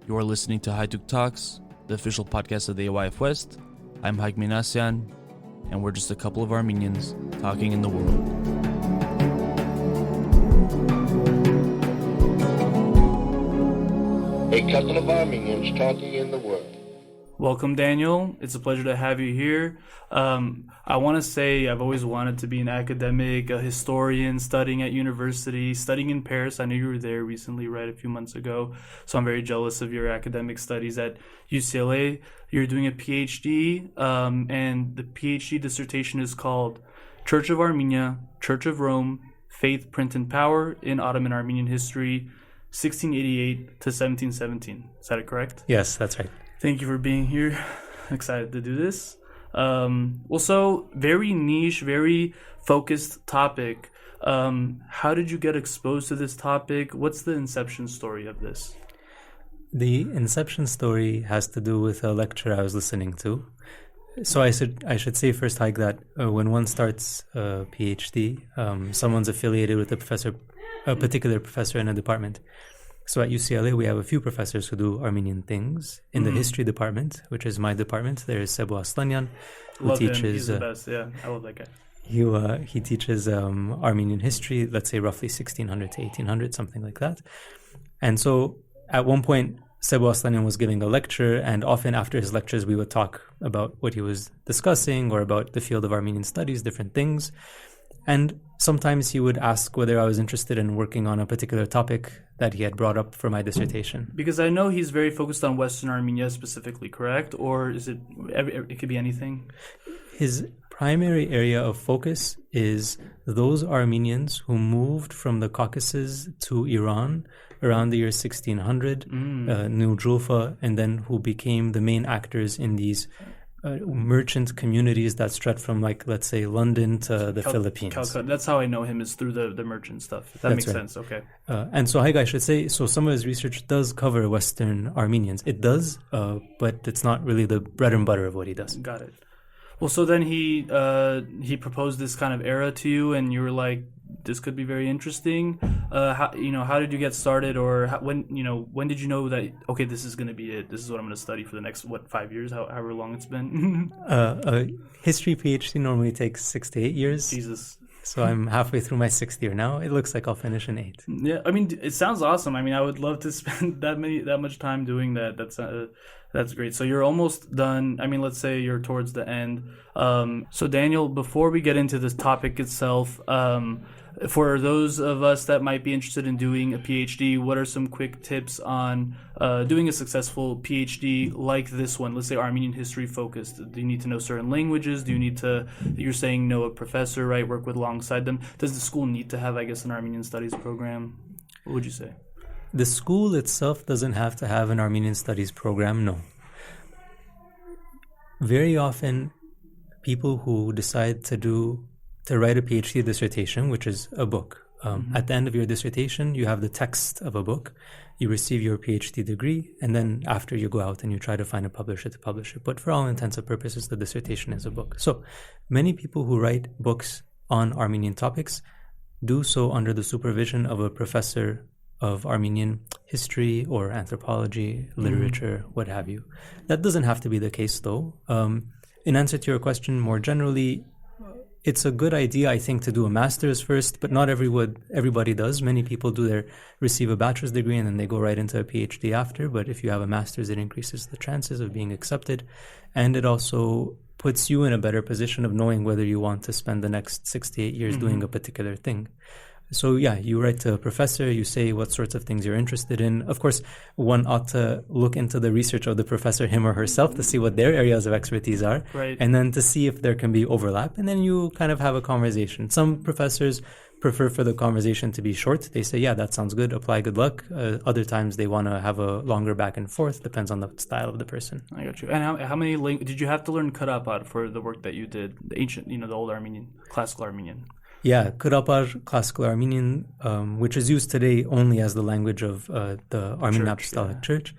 You are listening to Hajduk Talks, the official podcast of the AYF West. I'm Haik Minasian, and we're just a couple of Armenians talking in the world. A couple of Armenians talking in the world. Welcome, Daniel. It's a pleasure to have you here. I want to say I've always wanted to be an academic, a historian, studying at university, studying in Paris. I know you were there recently, right, a few months ago. So I'm very jealous of your academic studies at UCLA. You're doing a PhD, and the PhD dissertation is called Church of Armenia, Church of Rome, Faith, Print, and Power in Ottoman Armenian History, 1688 to 1717. Is that correct? Yes, that's right. Thank you for being here. Excited to do this. Also, very niche, very focused topic. How did you get exposed to this topic? What's the inception story of this? The inception story has to do with a lecture I was listening to. So I should say first, Haik, that when one starts a PhD, someone's affiliated with a particular professor in a department. So at UCLA, we have a few professors who do Armenian things. In the history department, which is my department, there is Abbot Mkhitar, who teaches. Him. He's the best. Yeah, I love that guy. He teaches Armenian history, let's say roughly 1600 to 1800, something like that. And so at one point, Abbot Mkhitar was giving a lecture, and often after his lectures, we would talk about what he was discussing or about the field of Armenian studies, different things. And sometimes he would ask whether I was interested in working on a particular topic that he had brought up for my dissertation. Because I know he's very focused on Western Armenia specifically, correct? Or is it could be anything? His primary area of focus is those Armenians who moved from the Caucasus to Iran around the year 1600, New Julfa, and then who became the main actors in these merchant communities that stretch from, like, let's say, London to the Philippines. Calcutta. That's how I know him, is through the merchant stuff. That makes sense. Okay. And so, Haik, I should say, so some of his research does cover Western Armenians. It does, but it's not really the bread and butter of what he does. Got it. Well, so then he proposed this kind of era to you, and you were like, this could be very interesting. How did you get started, or when did you know that, okay, this is going to be it? This is what I'm going to study for the next 5 years, however long it's been. A history PhD normally takes 6 to 8 years. Jesus. So I'm halfway through my 6th year now. It looks like I'll finish in 8. Yeah, I mean, it sounds awesome. I mean, I would love to spend that much time doing that. That's great. So you're almost done. I mean, let's say you're towards the end. So Daniel, before we get into this topic itself, for those of us that might be interested in doing a PhD, what are some quick tips on doing a successful PhD like this one? Let's say Armenian history focused. Do you need to know certain languages? Do you need to, you're saying, know a professor, right? Work with alongside them. Does the school need to have, I guess, an Armenian studies program? What would you say? The school itself doesn't have to have an Armenian studies program, no. Very often, people who decide to write a PhD dissertation, which is a book. At the end of your dissertation, you have the text of a book. You receive your PhD degree, and then after you go out and you try to find a publisher to publish it. But for all intents and purposes, the dissertation is a book. So many people who write books on Armenian topics do so under the supervision of a professor of Armenian history or anthropology, literature, what have you. That doesn't have to be the case, though. In answer to your question, more generally, it's a good idea, I think, to do a master's first, but not everybody does. Many people receive a bachelor's degree and then they go right into a PhD after. But if you have a master's, it increases the chances of being accepted. And it also puts you in a better position of knowing whether you want to spend the next 6 to 8 years doing a particular thing. So yeah, you write to a professor, you say what sorts of things you're interested in. Of course, one ought to look into the research of the professor, him or herself, to see what their areas of expertise are, right, and then to see if there can be overlap. And then you kind of have a conversation. Some professors prefer for the conversation to be short. They say, yeah, that sounds good, apply, good luck. Other times they want to have a longer back and forth, depends on the style of the person. I got you. And how many did you have to learn Karapar for the work that you did, the ancient, the old Armenian, classical Armenian? Yeah, Karapar, classical Armenian, which is used today only as the language of the Armenian Apostolic Church.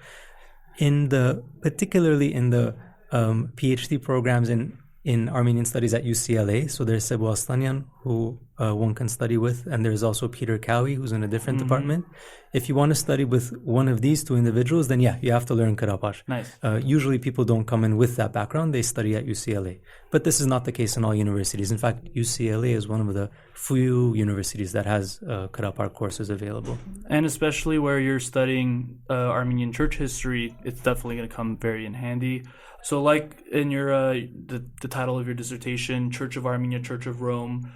Particularly in the PhD programs in Armenian studies at UCLA, so there's Abbot Mkhitar, who one can study with, and there's also Peter Cowie, who's in a different department. If you want to study with one of these two individuals, then yeah, you have to learn Karabakh. Nice. Usually people don't come in with that background, they study at UCLA. But this is not the case in all universities. In fact, UCLA is one of the few universities that has Karabakh courses available. And especially where you're studying Armenian church history, it's definitely going to come very in handy. So like in your the title of your dissertation, Church of Armenia, Church of Rome,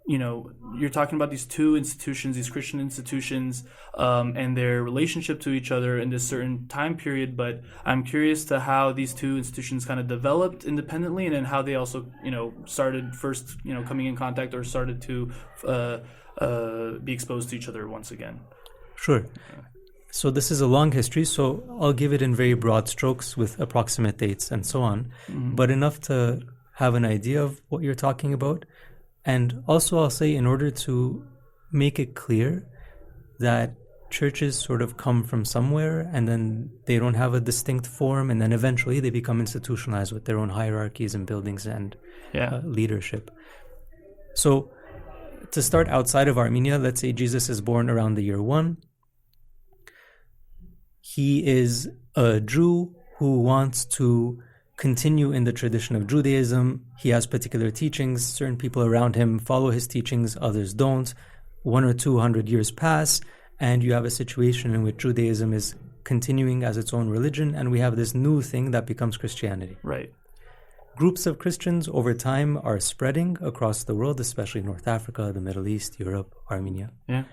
you're talking about these two institutions, these Christian institutions, and their relationship to each other in this certain time period. But I'm curious to how these two institutions kind of developed independently, and then how they also, started first, coming in contact or started to be exposed to each other once again. Sure. So this is a long history, so I'll give it in very broad strokes with approximate dates and so on, but enough to have an idea of what you're talking about. And also I'll say, in order to make it clear that churches sort of come from somewhere and then they don't have a distinct form, and then eventually they become institutionalized with their own hierarchies and buildings and leadership. So to start outside of Armenia, let's say Jesus is born around the year 1. He is a Jew who wants to continue in the tradition of Judaism. He has particular teachings. Certain people around him follow his teachings, others don't. 100 or 200 years pass, and you have a situation in which Judaism is continuing as its own religion, and we have this new thing that becomes Christianity. Right. Groups of Christians over time are spreading across the world, especially North Africa, the Middle East, Europe, Armenia. Yeah.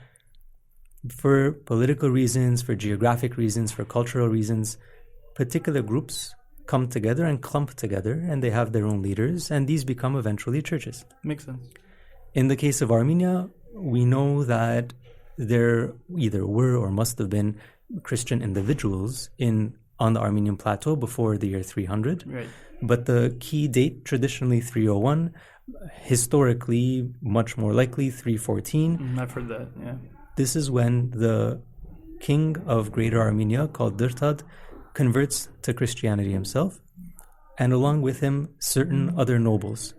For political reasons, for geographic reasons, for cultural reasons, particular groups come together and clump together, and they have their own leaders, and these become eventually churches. Makes sense. In the case of Armenia, we know that there either were or must have been Christian individuals on the Armenian plateau before the year 300. Right. But the key date, traditionally 301, historically much more likely 314. I've heard that, yeah. This is when the king of Greater Armenia, called Dirtad, converts to Christianity himself, and along with him, certain other nobles.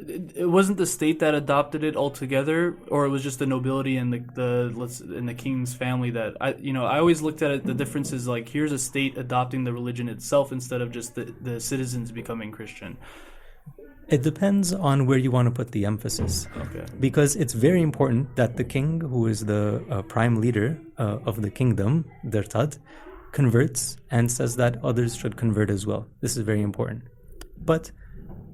It wasn't the state that adopted it altogether, or it was just the nobility and the king's family that I always looked at it. The difference is like, here's a state adopting the religion itself instead of just the citizens becoming Christian. It depends on where you want to put the emphasis. Okay. Because it's very important that the king, who is the prime leader of the kingdom, Dirtad, converts and says that others should convert as well. This is very important. But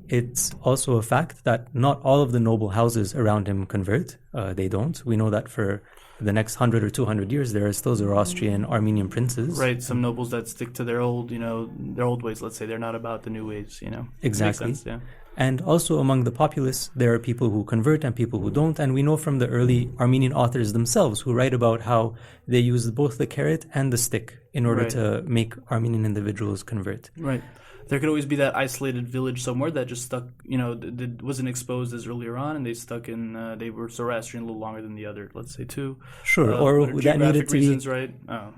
it's also a fact that not all of the noble houses around him convert. They don't. We know that for the next 100 or 200 years, there are still Zoroastrian Armenian princes. Right, some nobles that stick to their old ways, let's say. They're not about the new ways, Exactly. Makes sense, yeah. And also among the populace, there are people who convert and people who don't. And we know from the early Armenian authors themselves who write about how they used both the carrot and the stick in order to make Armenian individuals convert. Right. There could always be that isolated village somewhere that just stuck, wasn't exposed as earlier on, and they stuck in, they were Zoroastrian a little longer than the other, let's say, too. Sure, or that needed to reasons, be, right?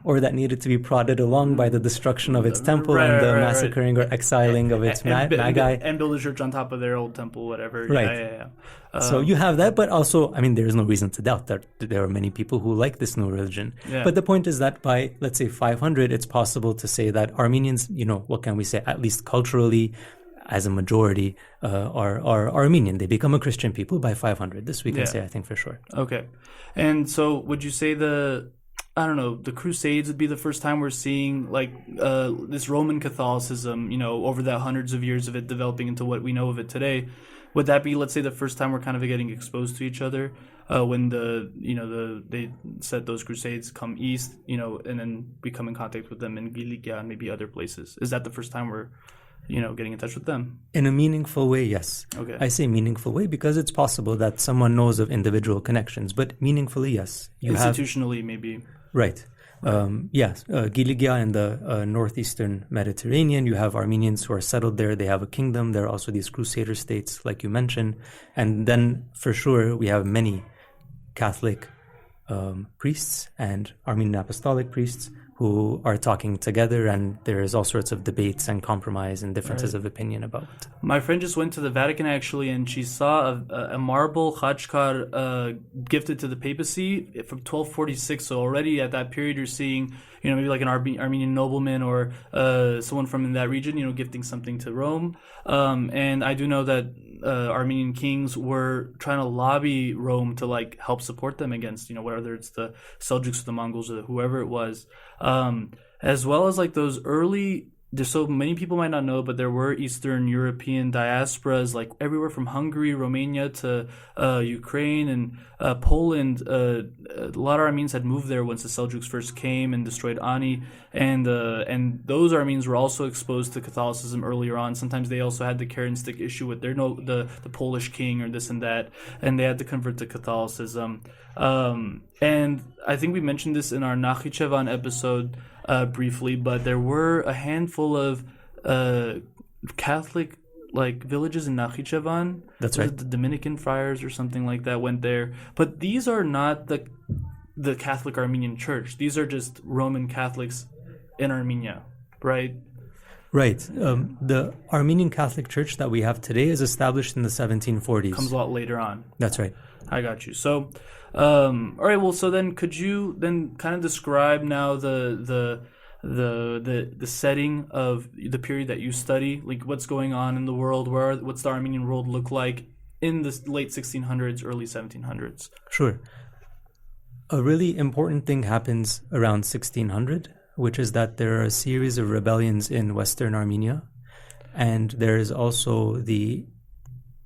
or that needed to be prodded along by the destruction of its temple and the massacring or exiling of its magi. And build a church on top of their old temple, whatever. Right. Yeah. So you have that, but also, there is no reason to doubt that there are many people who like this new religion. Yeah. But the point is that by, let's say, 500, it's possible to say that Armenians, what can we say, at least culturally, as a majority, are Armenian. They become a Christian people by 500. This we can say, I think, for sure. Okay. And so would you say the Crusades would be the first time we're seeing this Roman Catholicism, over the hundreds of years of it developing into what we know of it today? Would that be, let's say, the first time we're kind of getting exposed to each other when they set those Crusades come east, and then we come in contact with them in Gilicia and maybe other places? Is that the first time we're, getting in touch with them? In a meaningful way, yes. Okay. I say meaningful way because it's possible that someone knows of individual connections, but meaningfully, yes. Institutionally, maybe. Right. Yes, Gilicia in the Northeastern Mediterranean, you have Armenians who are settled there. They have a kingdom. There are also these crusader states, like you mentioned. And then, for sure, we have many Catholic priests and Armenian apostolic priests who are talking together, and there's all sorts of debates and compromise and differences of opinion about it. My friend just went to the Vatican actually, and she saw a marble Khachkar gifted to the papacy from 1246. So already at that period, you're seeing, maybe like an Armenian nobleman or someone from that region, gifting something to Rome. And I do know that Armenian kings were trying to lobby Rome to like help support them against, whether it's the Seljuks or the Mongols or whoever it was, as well as like those early. So many people might not know, but there were Eastern European diasporas, like everywhere from Hungary, Romania to Ukraine and Poland. A lot of Armenians had moved there once the Seljuks first came and destroyed Ani, and those Armenians were also exposed to Catholicism earlier on. Sometimes they also had the carrot and stick issue with the Polish king or this and that, and they had to convert to Catholicism. And I think we mentioned this in our Nakhichevan episode. Briefly, but there were a handful of Catholic villages in Nakhichevan. That's right. The Dominican friars or something like that went there. But these are not the Catholic Armenian Church. These are just Roman Catholics in Armenia, right? Right. The Armenian Catholic Church that we have today is established in the 1740s. Comes a lot later on. That's right. I got you. So, all right. Well, so then could you then kind of describe now the setting of the period that you study, like what's going on in the world, what's the Armenian world look like in the late 1600s, early 1700s? Sure. A really important thing happens around 1600, which is that there are a series of rebellions in Western Armenia, and there is also the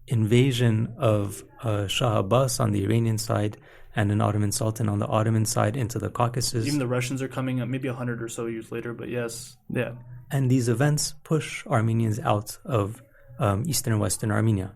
invasion of Shah Abbas on the Iranian side and an Ottoman Sultan on the Ottoman side into the Caucasus. Even the Russians are coming up maybe 100 or so years later, but yes, yeah. And these events push Armenians out of Eastern and Western Armenia.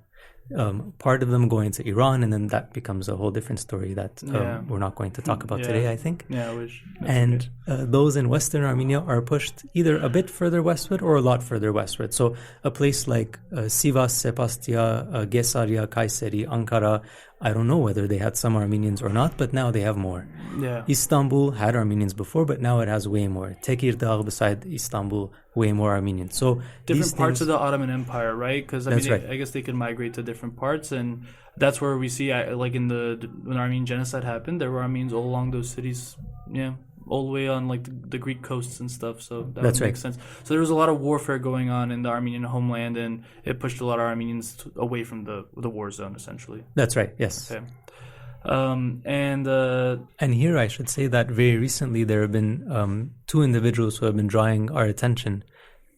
Part of them going to Iran, and then that becomes a whole different story that we're not going to talk about today, I think. Yeah, I wish. And those in Western Armenia are pushed either a bit further westward or a lot further westward. So a place like Sivas, Sepastia, Gesaria, Kayseri, Ankara, I don't know whether they had some Armenians or not, but now they have more. Yeah. Istanbul had Armenians before, but now it has way more. Tekirdağ beside Istanbul, way more Armenians. So different parts of the Ottoman Empire, right? Because I guess they could migrate to different parts, and that's where we see, like when the Armenian genocide happened, there were Armenians all along those cities, all the way on like the Greek coasts and stuff. So that would make sense. So there was a lot of warfare going on in the Armenian homeland, and it pushed a lot of Armenians away from the war zone, essentially. That's right. Yes. Okay. And here I should say that very recently there have been two individuals who have been drawing our attention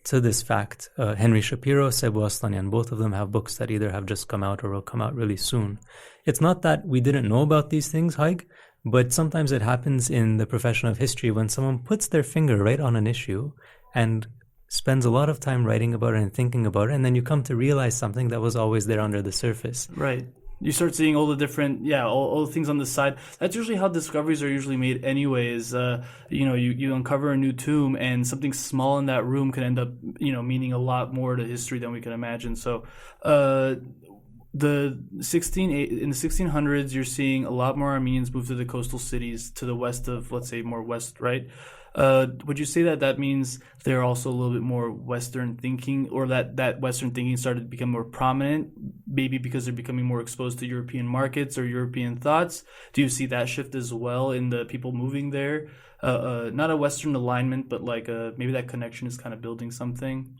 to this fact. Henry Shapiro, Sebu Astanian, both of them have books that either have just come out or will come out really soon. It's not that we didn't know about these things, Haig, but sometimes it happens in the profession of history when someone puts their finger right on an issue and spends a lot of time writing about it and thinking about it, and then you come to realize something that was always there under the surface. Right. You start seeing all the different, all the things on the side. That's usually how discoveries are usually made anyways. You uncover a new tomb, and something small in that room can end up, meaning a lot more to history than we can imagine. So in the 1600s, you're seeing a lot more Armenians move to the coastal cities to the west of, let's say, more west, right? Would you say that means they're also a little bit more Western thinking, or that Western thinking started to become more prominent, maybe because they're becoming more exposed to European markets or European thoughts? Do you see that shift as well in the people moving there? Not a Western alignment, but like maybe that connection is kind of building something?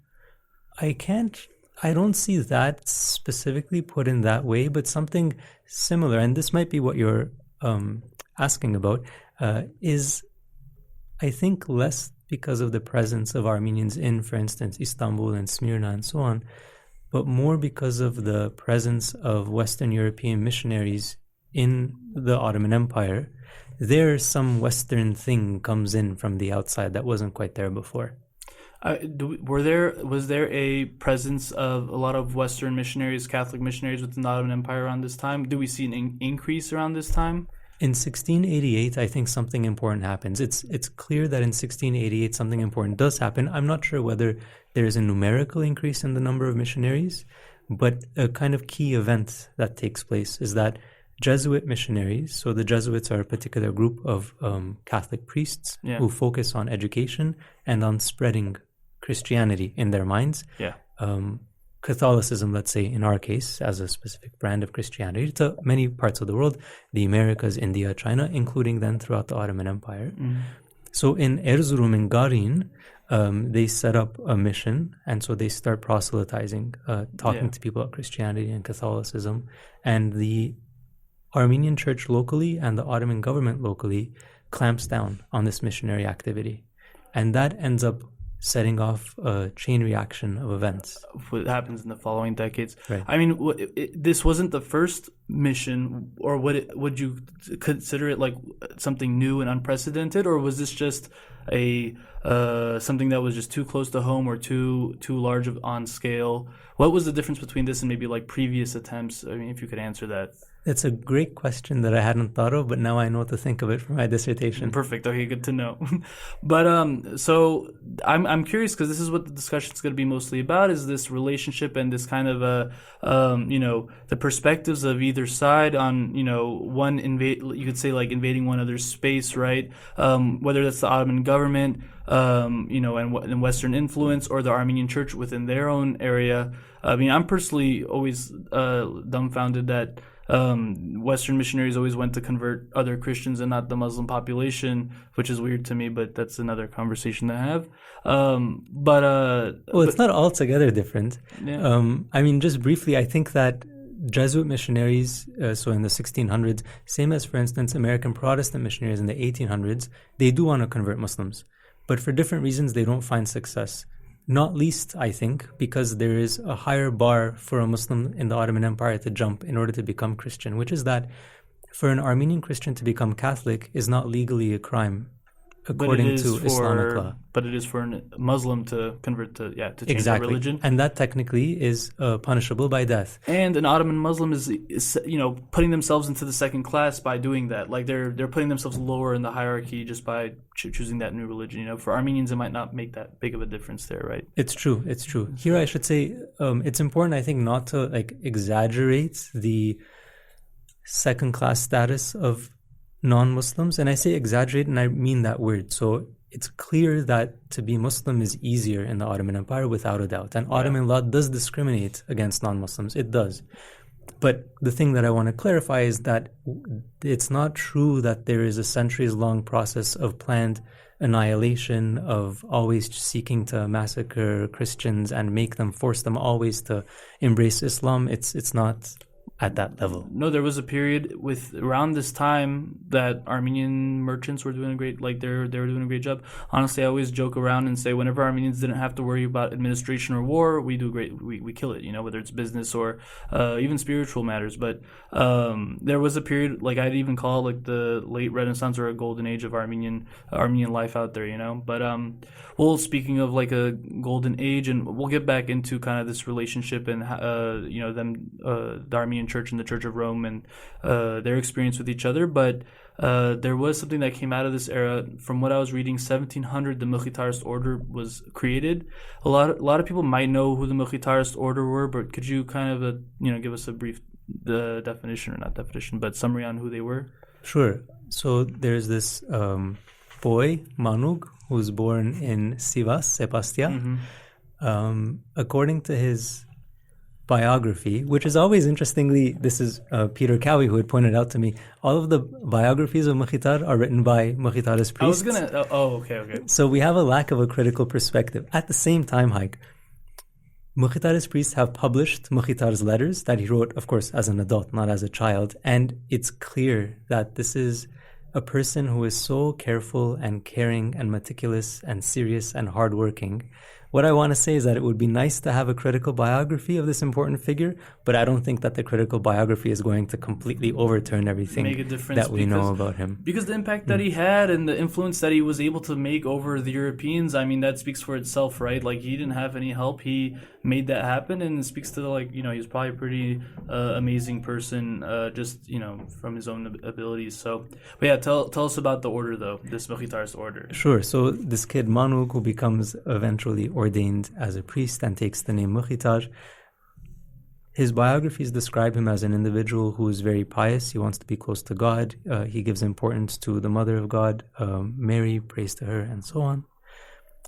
I don't see that specifically put in that way, but something similar, and this might be what you're asking about, is I think less because of the presence of Armenians in, for instance, Istanbul and Smyrna and so on, but more because of the presence of Western European missionaries in the Ottoman Empire. There, some Western thing comes in from the outside that wasn't quite there before. Was there a presence of a lot of Western missionaries, Catholic missionaries within the Ottoman Empire around this time? Do we see an increase around this time? In 1688, I think something important happens. It's clear that in 1688 something important does happen. I'm not sure whether there is a numerical increase in the number of missionaries, but a kind of key event that takes place is that Jesuit missionaries. So the Jesuits are a particular group of Catholic priests who focus on education and on spreading Christianity in their minds. Yeah. Catholicism, let's say, in our case, as a specific brand of Christianity to many parts of the world, the Americas, India, China, including then throughout the Ottoman Empire. So in Erzurum and Garin, they set up a mission, and so they start proselytizing, talking to people about Christianity and Catholicism. And the Armenian church locally and the Ottoman government locally clamps down on this missionary activity. And that ends up setting off a chain reaction of events. What happens in the following decades. Right. I mean, this wasn't the first mission, or would you consider it like something new and unprecedented, or was this just a something that was just too close to home or too large on scale? What was the difference between this and maybe like previous attempts? I mean, if you could answer that. It's a great question that I hadn't thought of, but now I know what to think of it for my dissertation. Perfect. Okay, good to know. But so I'm curious, because this is what the discussion is going to be mostly about: is this relationship and this kind of the perspectives of either side on one you could say like invading one other's space, right? Whether that's the Ottoman government, and Western influence, or the Armenian Church within their own area. I mean, I'm personally always dumbfounded that Western missionaries always went to convert other Christians and not the Muslim population, which is weird to me, but that's another conversation to have. It's not altogether different. Yeah. I mean, just briefly, I think that Jesuit missionaries, so in the 1600s, same as, for instance, American Protestant missionaries in the 1800s, they do want to convert Muslims, but for different reasons, they don't find success. Not least, I think, because there is a higher bar for a Muslim in the Ottoman Empire to jump in order to become Christian, which is that for an Armenian Christian to become Catholic is not legally a crime according to Islamic law. But it is for a Muslim to convert to change their religion. And that technically is punishable by death. And an Ottoman Muslim is putting themselves into the second class by doing that. Like they're putting themselves lower in the hierarchy just by choosing that new religion. For Armenians, it might not make that big of a difference there, right? It's true. Here I should say it's important, I think, not to exaggerate the second class status of non-Muslims. And I say exaggerate, and I mean that word. So it's clear that to be Muslim is easier in the Ottoman Empire, without a doubt. And Ottoman law does discriminate against non-Muslims. It does. But the thing that I want to clarify is that it's not true that there is a centuries-long process of planned annihilation, of always seeking to massacre Christians and force them always to embrace Islam. It's not at that level. No, there was a period around this time that Armenian merchants were doing they were doing a great job. Honestly, I always joke around and say whenever Armenians didn't have to worry about administration or war, we do great. We kill it, whether it's business or even spiritual matters. But there was a period, I'd even call it the late Renaissance or a golden age of Armenian life out there, But speaking of a golden age, and we'll get back into kind of this relationship and the Armenian Church and the Church of Rome and their experience with each other. But there was something that came out of this era. From what I was reading, 1700, the Mkhitarist order was created. A lot of people might know who the Mkhitarist order were, but could you kind of give us a brief definition, or not definition, but summary on who they were? Sure. So there's this boy, Manug, who was born in Sivas, Sepastia. Mm-hmm. According to his biography, which is always interestingly, this is Peter Cowie who had pointed out to me, all of the biographies of Mkhitar are written by Mkhitarist priests. Okay. So we have a lack of a critical perspective. At the same time, Mkhitarist priests have published Mkhitar's letters that he wrote, of course, as an adult, not as a child. And it's clear that this is a person who is so careful and caring and meticulous and serious and hardworking. What I want to say is that it would be nice to have a critical biography of this important figure, but I don't think that the critical biography is going to completely overturn everything that we know about him. Because the impact that he had and the influence that he was able to make over the Europeans, I mean, that speaks for itself, right? He didn't have any help. He made that happen, and it speaks to he was probably a pretty amazing person, just, from his own abilities. So, but yeah, tell us about the order, though, this Mkhitarist order. Sure. So this kid, Manug, who becomes eventually ordained as a priest and takes the name Mkhitar, his biographies describe him as an individual who is very pious. He wants to be close to God. He gives importance to the Mother of God, Mary, praise to her, and so on.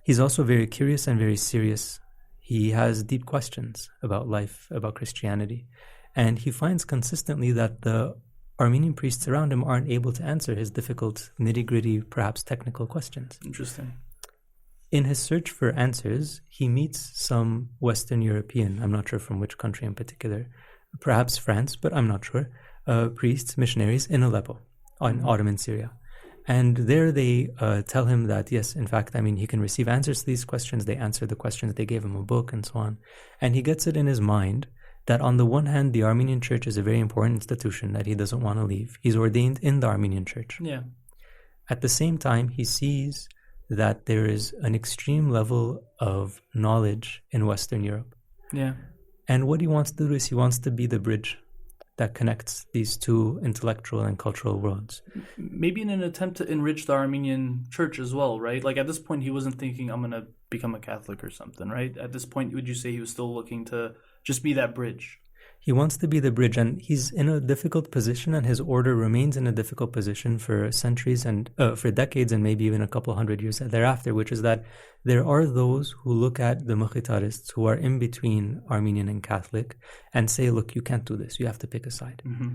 He's also very curious and very serious. He has deep questions about life, about Christianity. And he finds consistently that the Armenian priests around him aren't able to answer his difficult, nitty-gritty, perhaps technical questions. Interesting. In his search for answers, he meets some Western European, I'm not sure from which country in particular, perhaps France, but I'm not sure, priests, missionaries in Aleppo, in Ottoman Syria. And there they tell him that, yes, in fact, he can receive answers to these questions. They answer the questions, they gave him a book and so on. And he gets it in his mind that on the one hand, the Armenian church is a very important institution that he doesn't want to leave. He's ordained in the Armenian church. Yeah. At the same time, he sees that there is an extreme level of knowledge in Western Europe. Yeah. And what he wants to do is he wants to be the bridge that connects these two intellectual and cultural worlds. Maybe in an attempt to enrich the Armenian church as well, right? Like at this point, he wasn't thinking, I'm going to become a Catholic or something, right? At this point, would you say he was still looking to just be that bridge? He wants to be the bridge, and he's in a difficult position, and his order remains in a difficult position for centuries and for decades and maybe even a couple hundred years thereafter, which is that there are those who look at the Mkhitarists who are in between Armenian and Catholic and say, look, you can't do this. You have to pick a side. Mm-hmm.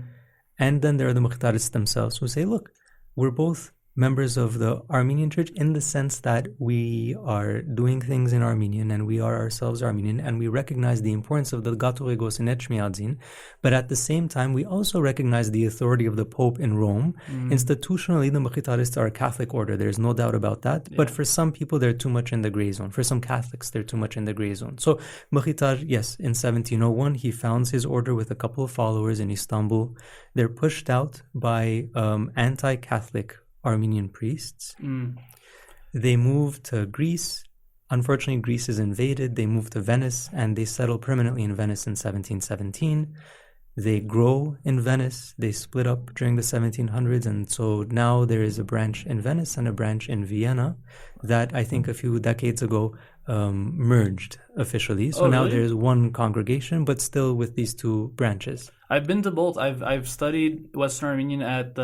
And then there are the Mkhitarists themselves who say, look, we're both members of the Armenian church in the sense that we are doing things in Armenian and we are ourselves Armenian and we recognize the importance of the Gatorigos in Echmiadzin, but at the same time we also recognize the authority of the Pope in Rome. Institutionally, the Mkhitarists are a Catholic order, there's no doubt about that, but for some people they're too much in the gray zone. For some Catholics they're too much in the gray zone. So Mkhitar, yes, in 1701 he founds his order with a couple of followers in Istanbul. They're pushed out by anti-Catholic Armenian priests. They move to Greece. Unfortunately, Greece is invaded. They move to Venice and they settle permanently in Venice in 1717. They grow in Venice. They split up during the 1700s, and so now there is a branch in Venice and a branch in Vienna that I think a few decades ago merged officially. So now really? there's one congregation, but still with these two branches. I've been to both. I've studied Western Armenian at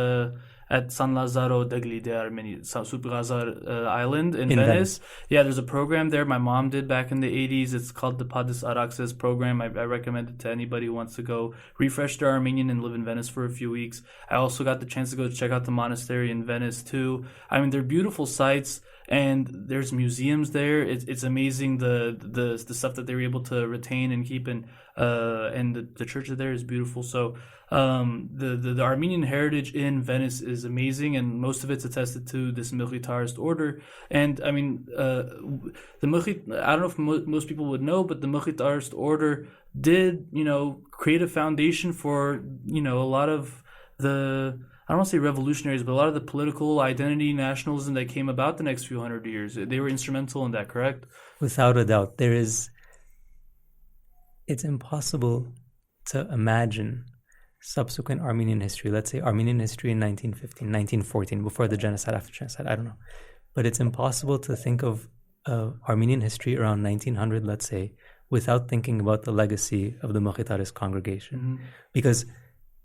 San Lazzaro degli Armeni, Subrazar Island in Venice. Yeah, there's a program there my mom did back in the 80s. It's called the Padis Araxes program. I recommend it to anybody who wants to go refresh their Armenian and live in Venice for a few weeks. I also got the chance to go check out the monastery in Venice too. They're beautiful sites. And there's museums there. It's amazing the stuff that they were able to retain and keep, and the church there is beautiful. So the Armenian heritage in Venice is amazing, and most of it's attested to this Mkhitarist order. And I don't know if most people would know, but the Mkhitarist order did create a foundation for a lot of the, I don't want to say revolutionaries, but a lot of the political identity, nationalism that came about the next few hundred years. They were instrumental in that, correct? Without a doubt. It's impossible to imagine subsequent Armenian history. Let's say Armenian history in 1915, 1914, before the genocide, after genocide, I don't know. But it's impossible to think of Armenian history around 1900, let's say, without thinking about the legacy of the Mkhitarist congregation. Because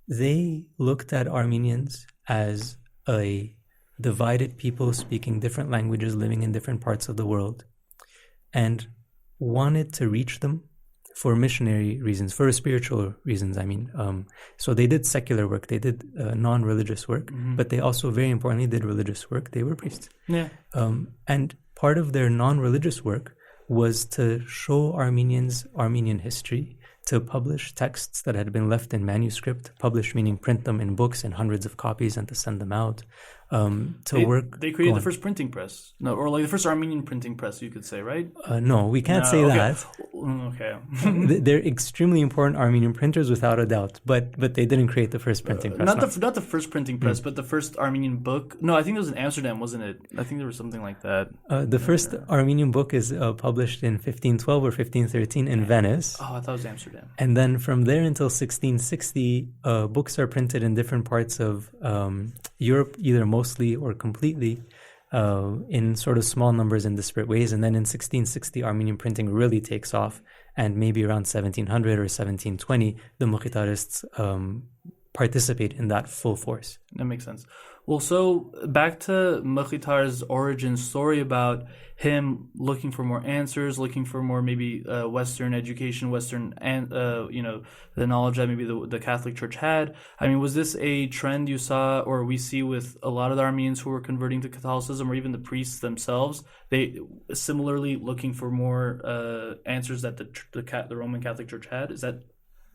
they looked at Armenians as a divided people speaking different languages, living in different parts of the world, and wanted to reach them for missionary reasons, for spiritual reasons, So they did secular work, they did non-religious work, but they also, very importantly, did religious work. They were priests. Yeah. And part of their non-religious work was to show Armenians Armenian history, to publish texts that had been left in manuscript, publish meaning print them in books in hundreds of copies and to send them out. They created the first printing press, or like the first Armenian printing press, you could say, right? No, we can't say that. Okay. They're extremely important Armenian printers, without a doubt, but they didn't create the first printing press. Not the first printing press, but the first Armenian book. No, I think it was in Amsterdam, wasn't it? I think there was something like that. The first Armenian book is published in 1512 or 1513 in Venice. Oh, I thought it was Amsterdam. And then from there until 1660, books are printed in different parts of Europe, either mostly or completely. in sort of small numbers in disparate ways. And then in 1660, Armenian printing really takes off. And maybe around 1700 or 1720, the Mkhitarists participate in that full force. That makes sense. Well, so back to Mkhitar's origin story about him looking for more answers, looking for more maybe Western education, Western, and the knowledge that maybe the Catholic Church had. I mean, was this a trend you saw or we see with a lot of the Armenians who were converting to Catholicism, or even the priests themselves? They similarly looking for more answers that the Roman Catholic Church had. Is that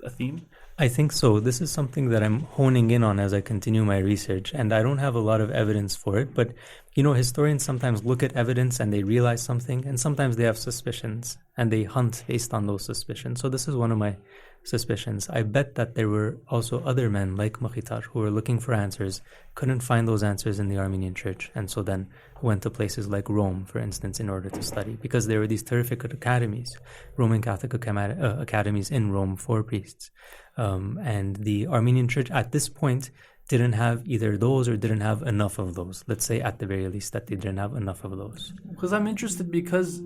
a theme? I think so. This is something that I'm honing in on as I continue my research, and I don't have a lot of evidence for it, but historians sometimes look at evidence and they realize something, and sometimes they have suspicions and they hunt based on those suspicions. So this is one of my suspicions. I bet that there were also other men like Mkhitar who were looking for answers, couldn't find those answers in the Armenian Church, and so then went to places like Rome, for instance, in order to study, because there were these terrific academies, Roman Catholic academies in Rome for priests. And the Armenian Church at this point didn't have either those or didn't have enough of those. Let's say at the very least that they didn't have enough of those. Because I'm interested because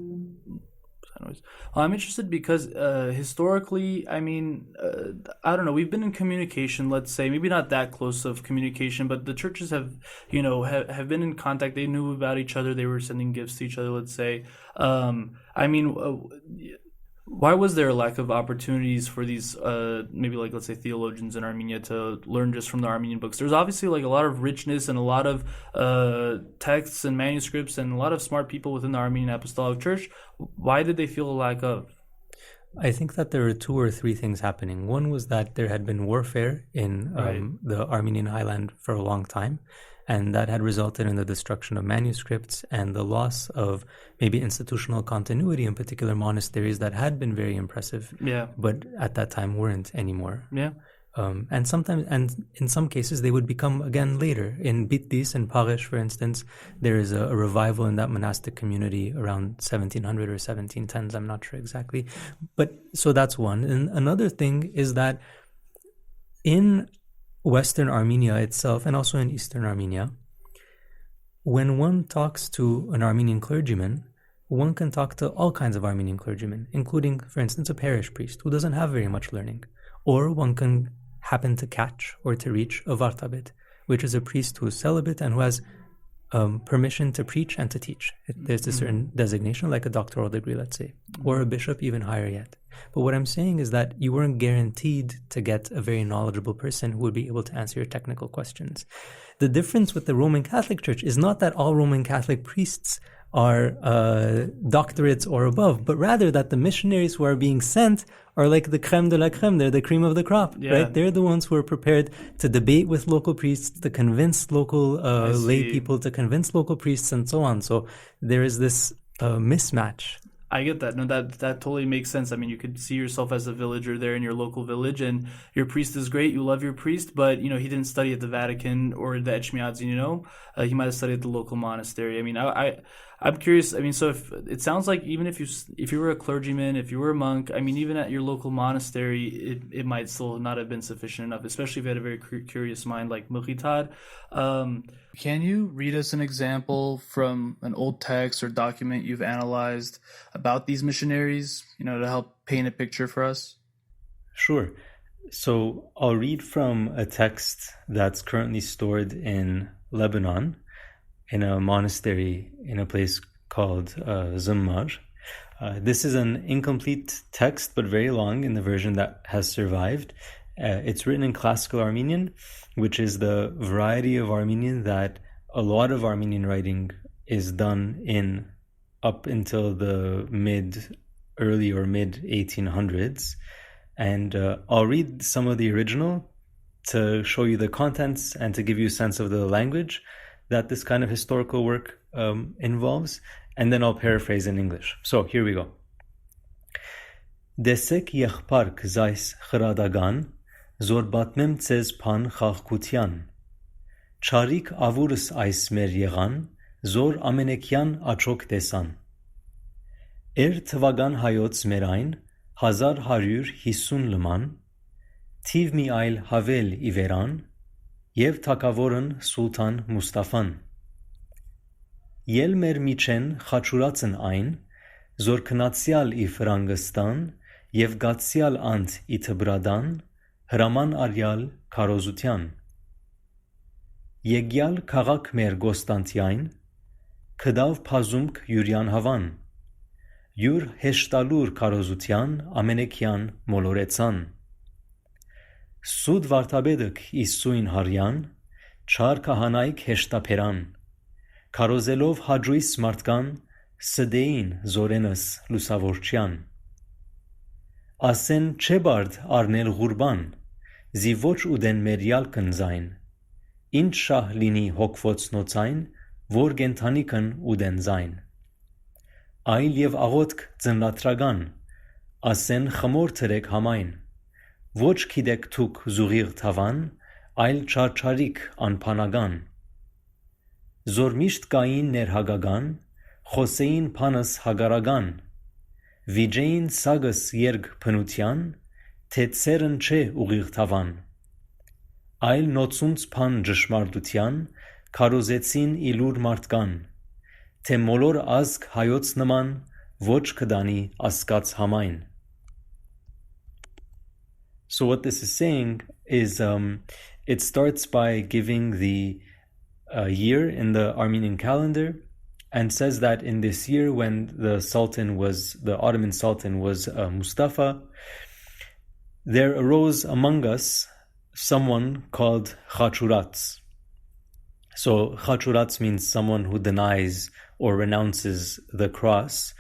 historically, I mean, I don't know, we've been in communication, let's say, maybe not that close of communication, but the churches have been in contact. They knew about each other. They were sending gifts to each other, let's say. Why was there a lack of opportunities for these, maybe like, let's say, theologians in Armenia to learn just from the Armenian books? There's obviously like a lot of richness and a lot of texts and manuscripts and a lot of smart people within the Armenian Apostolic Church. Why did they feel a lack of? I think that there are two or three things happening. One was that there had been warfare in the Armenian highland for a long time, and that had resulted in the destruction of manuscripts and the loss of maybe institutional continuity, in particular monasteries that had been very impressive, but at that time weren't anymore. And in some cases they would become again later. In Bitlis and Paresh, for instance, there is a revival in that monastic community around 1700 or 1710s, I'm not sure exactly. But so that's one. And another thing is that in Western Armenia itself, and also in Eastern Armenia, when one talks to an Armenian clergyman, one can talk to all kinds of Armenian clergymen, including, for instance, a parish priest who doesn't have very much learning. Or one can happen to catch or to reach a Vartabed, which is a priest who is celibate and who has permission to preach and to teach. There's a certain designation, like a doctoral degree, let's say, or a bishop, even higher yet. But what I'm saying is that you weren't guaranteed to get a very knowledgeable person who would be able to answer your technical questions. The difference with the Roman Catholic Church is not that all Roman Catholic priests are doctorates or above, but rather that the missionaries who are being sent are like the creme de la creme. They're the cream of the crop, right? They're the ones who are prepared to debate with local priests, to convince local lay people, to convince local priests, and so on. So there is this mismatch. I get that. No, that totally makes sense. I mean, you could see yourself as a villager there in your local village, and your priest is great. You love your priest, but he didn't study at the Vatican or the Echmiadzin. He might have studied at the local monastery. I mean, I'm curious. I mean, so if it sounds like even if you were a clergyman, if you were a monk, I mean, even at your local monastery, it might still not have been sufficient enough, especially if you had a very curious mind like Mkhitar. Can you read us an example from an old text or document you've analyzed about these missionaries, to help paint a picture for us? Sure. So I'll read from a text that's currently stored in Lebanon, in a monastery in a place called Zimmar. This is an incomplete text, but very long in the version that has survived. It's written in Classical Armenian, which is the variety of Armenian that a lot of Armenian writing is done in up until the early or mid 1800s. And I'll read some of the original to show you the contents and to give you a sense of the language that this kind of historical work involves, and then I'll paraphrase in English. So here we go. Desek yechpark zais khiradagan, zor batmem tsez pan khagkutyan. Charik avurus ais mer yegan, zor amenekyan achok desan. Tvagan hayots merain, 1150 լման, թիվ մի այլ հավել իվերան, և թագավորն Սուլթան Մուստաֆան. Ել մեր միջեն խաչուրացն այն, զոր քնացյալ ի ֆրանգստան եւ գացյալ անդ ի թբրադան, հրաման արյալ քարոզության։ Եկյալ քաղաք մեր Գոստանտիայն, քդավ փազումք յուրյան հավան, յուր հեշտալուր քարոզության ամենեքյան մոլորեցան։ Սուդ վարդապետք իսույն հարյան, չար քահանայք հեշտապերան, քարոզելով հաջույս մարդկան, սդեին զորենս լուսավորչյան։ Ասեն չէ բարդ արնել ղուրբան, զի ոչ ուդեն մերյալ կնզայն, ինչ շահ լինի հոգվոց նոցայն, որ գենթանիքն ուդեն զայն։ Այլ և աղոտք ձնլատրագան, ասեն խմոր թրեք համայն, ոչ քիդեք թուք զուղիղ թավան, այլ չարչարիք անփանագան։ Զոր միշտ կային ներհագագան, խոսեին փանս հագարագան, վիջեին սագս երգ փնության, թե ծերն չէ ուղիղ թավան, այլ նոցունց փան ճշմարտության, քարոզեցին իլուր մարդկան, թե մոլոր ազգ հայոց նման, ոչ կդանի ասկաց համայն։ So what this is saying is it starts by giving the year in the Armenian calendar and says that in this year when the Ottoman Sultan was Mustafa, there arose among us someone called Khachurats. So Khachurats means someone who denies or renounces the cross.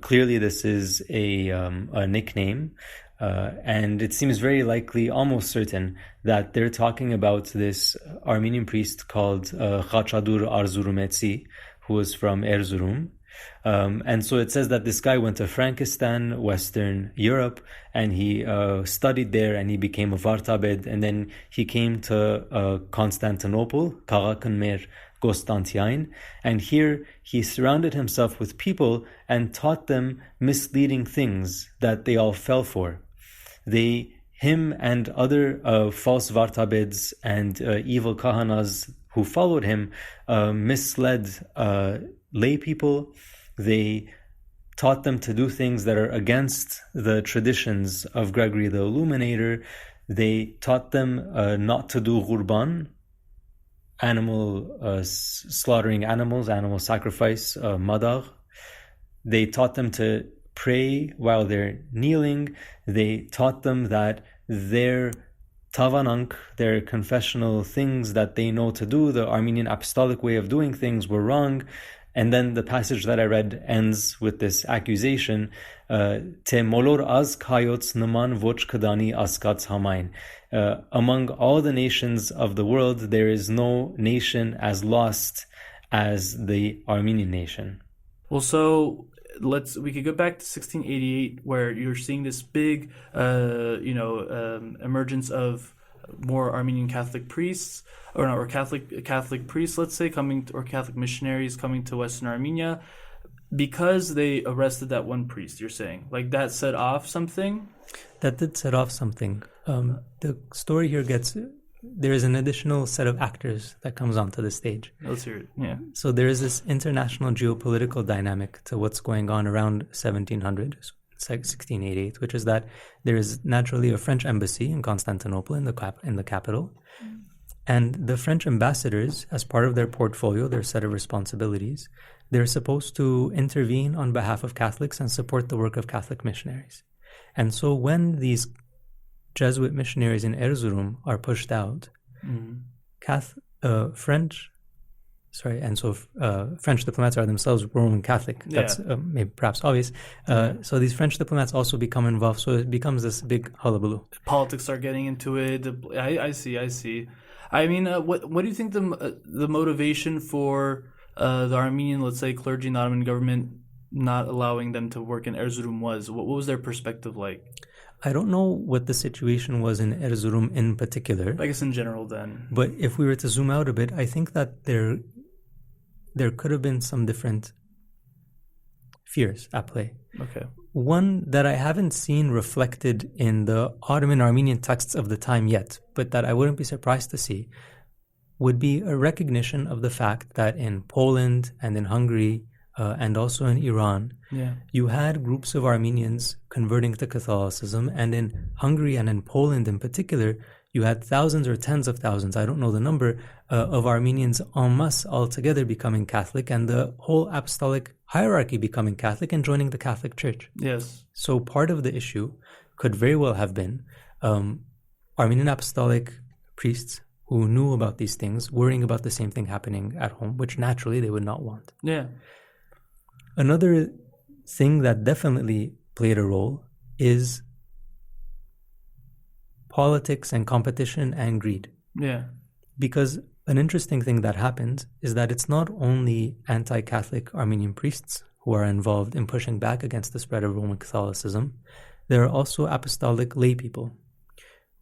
Clearly this is a nickname. And it seems very likely, almost certain, that they're talking about this Armenian priest called Khachadur Arzurumetsi, who was from Erzurum. And so it says that this guy went to Frankistan, Western Europe, and he studied there and he became a Vartabed, and then he came to Constantinople, Karakan Mer Gostantiain, and here he surrounded himself with people and taught them misleading things that they all fell for. Him and other false Vartabeds and evil Kahanas who followed him misled lay people. They taught them to do things that are against the traditions of Gregory the Illuminator. They taught them not to do ghurban, slaughtering animals, animal sacrifice, madar. They taught them to pray while they're kneeling. They taught them that their tavanank, their confessional things that they know to do, the Armenian apostolic way of doing things, were wrong. And then the passage that I read ends with this accusation, Te molor az kayotz naman voch kadani askatz hamain. Among all the nations of the world, there is no nation as lost as the Armenian nation. Well, so we could go back to 1688, where you're seeing this big, emergence of more Armenian Catholic priests, or Catholic priests, let's say, or Catholic missionaries coming to Western Armenia, because they arrested that one priest. You're saying, like, that set off something? That did set off something. The story here there is an additional set of actors that comes onto the stage. Let's hear it. Yeah. So there is this international geopolitical dynamic to what's going on around 1700, it's like 1688, which is that there is naturally a French embassy in Constantinople, in the capital, and the French ambassadors, as part of their portfolio, their set of responsibilities, they're supposed to intervene on behalf of Catholics and support the work of Catholic missionaries. And so when these Jesuit missionaries in Erzurum are pushed out, French diplomats are themselves Roman Catholic. That's maybe perhaps obvious. So these French diplomats also become involved. So it becomes this big hullabaloo. Politics are getting into it. I see. I mean, what do you think the motivation for the Armenian, let's say, clergy and the Ottoman government not allowing them to work in Erzurum was? What was their perspective like? I don't know what the situation was in Erzurum in particular. I guess in general then. But if we were to zoom out a bit, I think that there could have been some different fears at play. Okay. One that I haven't seen reflected in the Ottoman Armenian texts of the time yet, but that I wouldn't be surprised to see, would be a recognition of the fact that in Poland and in Hungary and also in Iran, you had groups of Armenians converting to Catholicism, and in Hungary and in Poland in particular, you had thousands or tens of thousands, I don't know the number, of Armenians en masse altogether becoming Catholic, and the whole apostolic hierarchy becoming Catholic and joining the Catholic Church. Yes. So part of the issue could very well have been Armenian apostolic priests who knew about these things, worrying about the same thing happening at home, which naturally they would not want. Yeah. Another thing that definitely played a role is politics and competition and greed. Yeah. Because an interesting thing that happens is that it's not only anti-Catholic Armenian priests who are involved in pushing back against the spread of Roman Catholicism. There are also apostolic lay people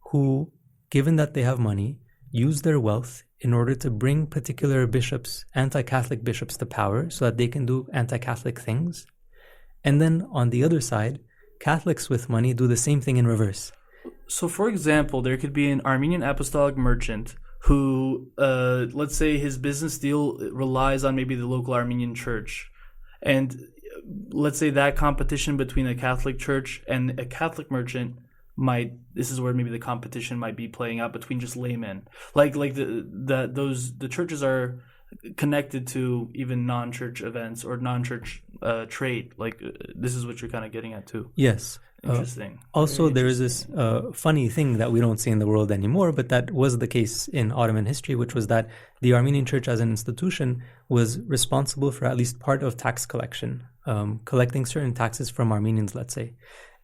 who, given that they have money, use their wealth in order to bring particular bishops, anti-Catholic bishops, to power so that they can do anti-Catholic things. And then on the other side, Catholics with money do the same thing in reverse. So, for example, there could be an Armenian apostolic merchant who, let's say his business deal relies on maybe the local Armenian church. And let's say that competition between a Catholic church and a Catholic merchant this is where maybe the competition might be playing out between just laymen. Like the churches are connected to even non-church events or non-church trade. This is what you're kind of getting at too. Yes. Interesting. Also, there is this funny thing that we don't see in the world anymore, but that was the case in Ottoman history, which was that the Armenian Church as an institution was responsible for at least part of tax collection, collecting certain taxes from Armenians, let's say.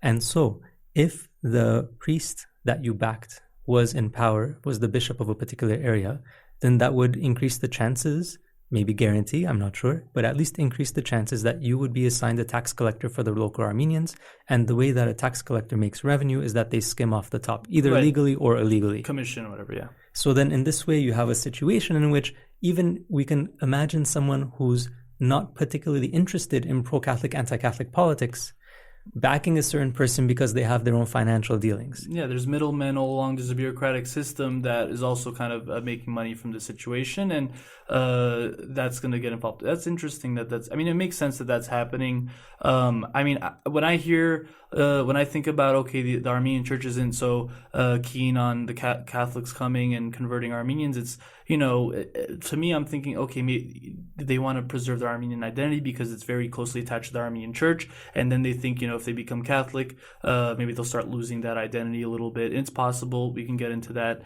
And so, if the priest that you backed was in power, was the bishop of a particular area, then that would increase the chances, maybe guarantee, I'm not sure, but at least increase the chances that you would be assigned a tax collector for the local Armenians. And the way that a tax collector makes revenue is that they skim off the top, either legally or illegally. Commission or whatever, yeah. So then in this way, you have a situation in which even we can imagine someone who's not particularly interested in pro-Catholic, anti-Catholic politics backing a certain person because they have their own financial dealings. Yeah, there's middlemen all along. There's a bureaucratic system that is also kind of making money from the situation, and that's going to get involved. That's interesting. It makes sense that that's happening. When I think about, the Armenian church isn't so keen on the Catholics coming and converting Armenians, it's, to me, I'm thinking, maybe they want to preserve their Armenian identity because it's very closely attached to the Armenian church. And then they think, if they become Catholic, maybe they'll start losing that identity a little bit. It's possible. We can get into that.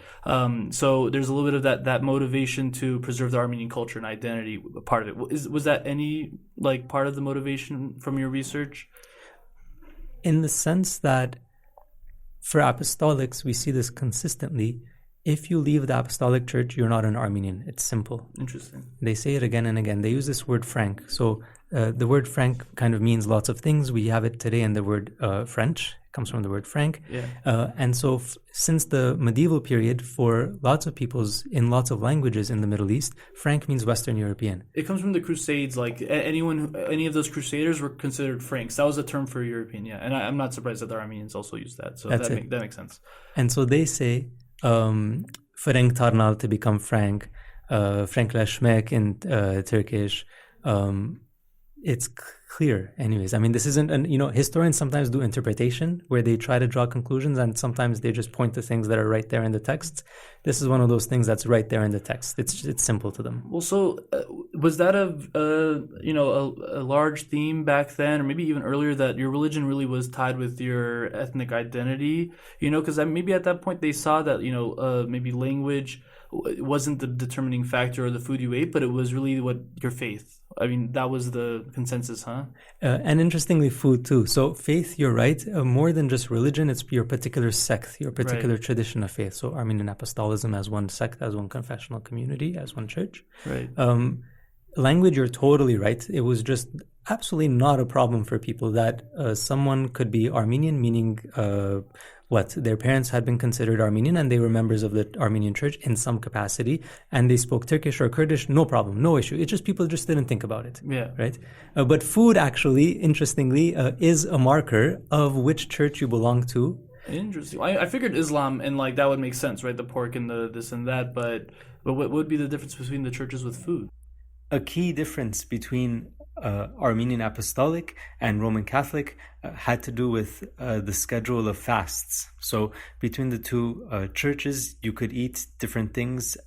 So there's a little bit of that motivation to preserve the Armenian culture and identity, part of it. Was that any part of the motivation from your research? In the sense that for apostolics, we see this consistently. If you leave the apostolic church, you're not an Armenian. It's simple. Interesting. They say it again and again. They use this word franc. So the word franc kind of means lots of things. We have it today in the word French. It comes from the word franc. Yeah. And so since the medieval period, for lots of peoples in lots of languages in the Middle East, franc means Western European. It comes from the Crusades. Any of those Crusaders were considered Franks. That was a term for European, yeah. And I'm not surprised that the Armenians also use that. So that makes sense. And so they say, Frank Tarnal to become Frank, Frank Lashmek in Turkish. It's clear anyways. This isn't historians sometimes do interpretation where they try to draw conclusions, and sometimes they just point to things that are right there in the text. This is one of those things that's right there in the text. It's simple to them. Well, so was that a large theme back then, or maybe even earlier, that your religion really was tied with your ethnic identity? Because maybe at that point they saw that maybe language wasn't the determining factor or the food you ate, but it was really your faith. That was the consensus, huh? And interestingly, food too. So faith, you're right. More than just religion, it's your particular sect, your particular tradition of faith. So Armenian Apostolism as one sect, as one confessional community, as one church. Right. Language, you're totally right. It was just absolutely not a problem for people that someone could be Armenian, meaning their parents had been considered Armenian and they were members of the Armenian church in some capacity, and they spoke Turkish or Kurdish, no problem, no issue. It's just people just didn't think about it. Yeah. Right? But food actually, interestingly, is a marker of which church you belong to. Interesting. I figured Islam and that would make sense, right? The pork and the this and that, but But what would be the difference between the churches with food? A key difference between Armenian Apostolic and Roman Catholic had to do with the schedule of fasts. So between the two churches, you could eat different things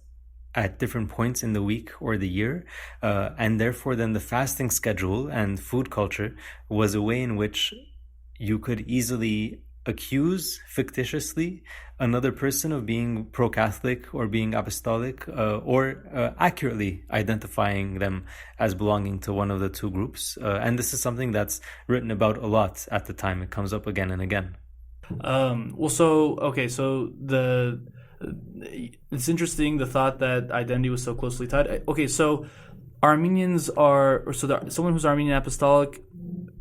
at different points in the week or the year, and therefore then the fasting schedule and food culture was a way in which you could easily accuse fictitiously another person of being pro-Catholic or being apostolic, or accurately identifying them as belonging to one of the two groups. And this is something that's written about a lot at the time. It comes up again and again. It's interesting the thought that identity was so closely tied. Okay, so Armenians someone who's Armenian Apostolic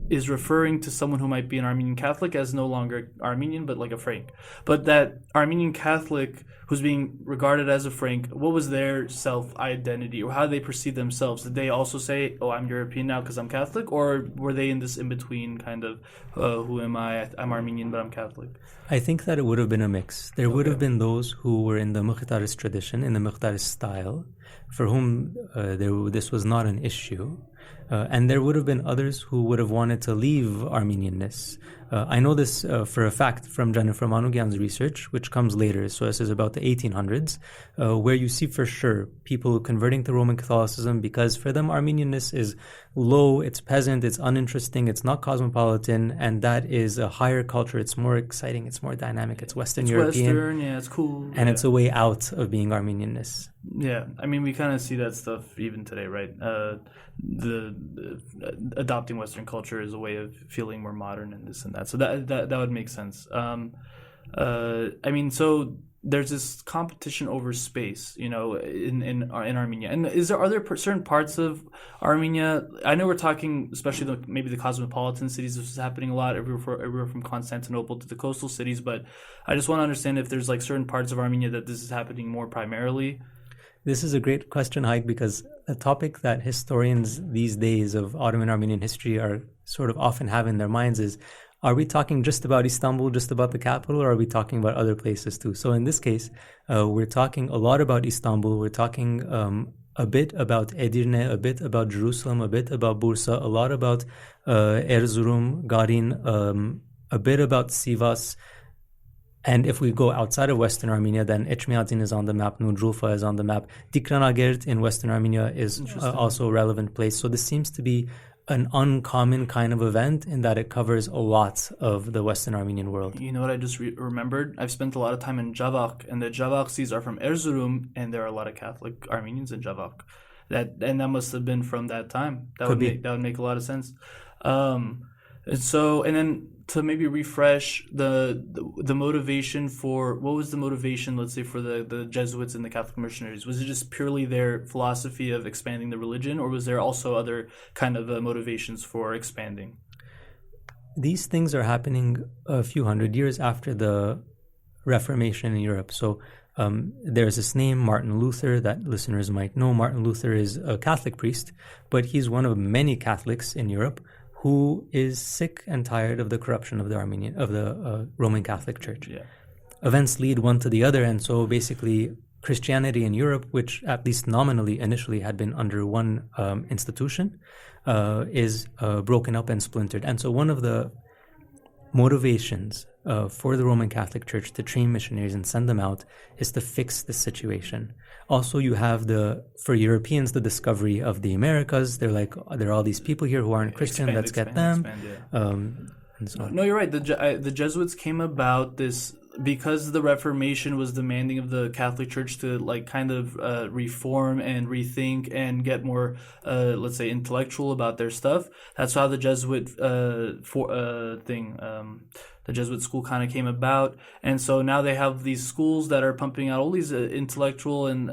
is referring to someone who might be an Armenian Catholic as no longer Armenian, but like a Frank. But that Armenian Catholic who's being regarded as a Frank, what was their self-identity, or how they perceive themselves? Did they also say, oh, I'm European now because I'm Catholic? Or were they in this in-between kind of, who am I? I'm Armenian, but I'm Catholic? I think that it would have been a mix. There would have been those who were in the Mkhitarist tradition, in the Mkhitarist style, for whom this was not an issue. And there would have been others who would have wanted to leave Armenianness. I know this for a fact from Jennifer Manukyan's research, which comes later. So this is about the 1800s, where you see for sure people converting to Roman Catholicism because for them Armenianness is low, it's peasant, it's uninteresting, it's not cosmopolitan, and that is a higher culture. It's more exciting, it's more dynamic, it's Western European. Western, yeah, it's cool. And it's a way out of being Armenianness. Yeah, I mean, we kind of see that stuff even today, right? Adopting Western culture is a way of feeling more modern and this and that. So that would make sense. I mean, so there's this competition over space, in Armenia. And are there certain parts of Armenia? I know we're talking, especially maybe the cosmopolitan cities. This is happening a lot everywhere from Constantinople to the coastal cities. But I just want to understand if there's like certain parts of Armenia that this is happening more primarily. This is a great question, Haik, because a topic that historians these days of Ottoman Armenian history are sort of often have in their minds is, are we talking just about Istanbul, just about the capital, or are we talking about other places too? So in this case, we're talking a lot about Istanbul, we're talking a bit about Edirne, a bit about Jerusalem, a bit about Bursa, a lot about Erzurum, Garin, a bit about Sivas. And if we go outside of Western Armenia, then Echmiadzin is on the map, Nudrulfa is on the map. Dikranagert in Western Armenia is also a relevant place. So this seems to be an uncommon kind of event in that it covers a lot of the Western Armenian world. You know what I just remembered? I've spent a lot of time in Javak, and the Javaksis are from Erzurum, and there are a lot of Catholic Armenians in Javak. That must have been from that time. That would make a lot of sense. And then to maybe refresh the motivation for, what was the motivation, let's say, for the Jesuits and the Catholic missionaries? Was it just purely their philosophy of expanding the religion, or was there also other kind of motivations for expanding? These things are happening a few hundred years after the Reformation in Europe. So there's this name, Martin Luther, that listeners might know. Martin Luther is a Catholic priest, but he's one of many Catholics in Europe who is sick and tired of the corruption of the Roman Catholic Church. Yeah. Events lead one to the other, and so basically Christianity in Europe, which at least nominally initially had been under one institution, is broken up and splintered. And so one of the motivations for the Roman Catholic Church to train missionaries and send them out is to fix the situation. Also, you have for Europeans, the discovery of the Americas. They're like, there are all these people here who aren't Christian, let's get them. And so on. No, you're right. The Jesuits came about this because the Reformation was demanding of the Catholic Church to reform and rethink and get more, let's say, intellectual about their stuff. That's how the Jesuit the Jesuit school kind of came about, and so now they have these schools that are pumping out all these intellectual and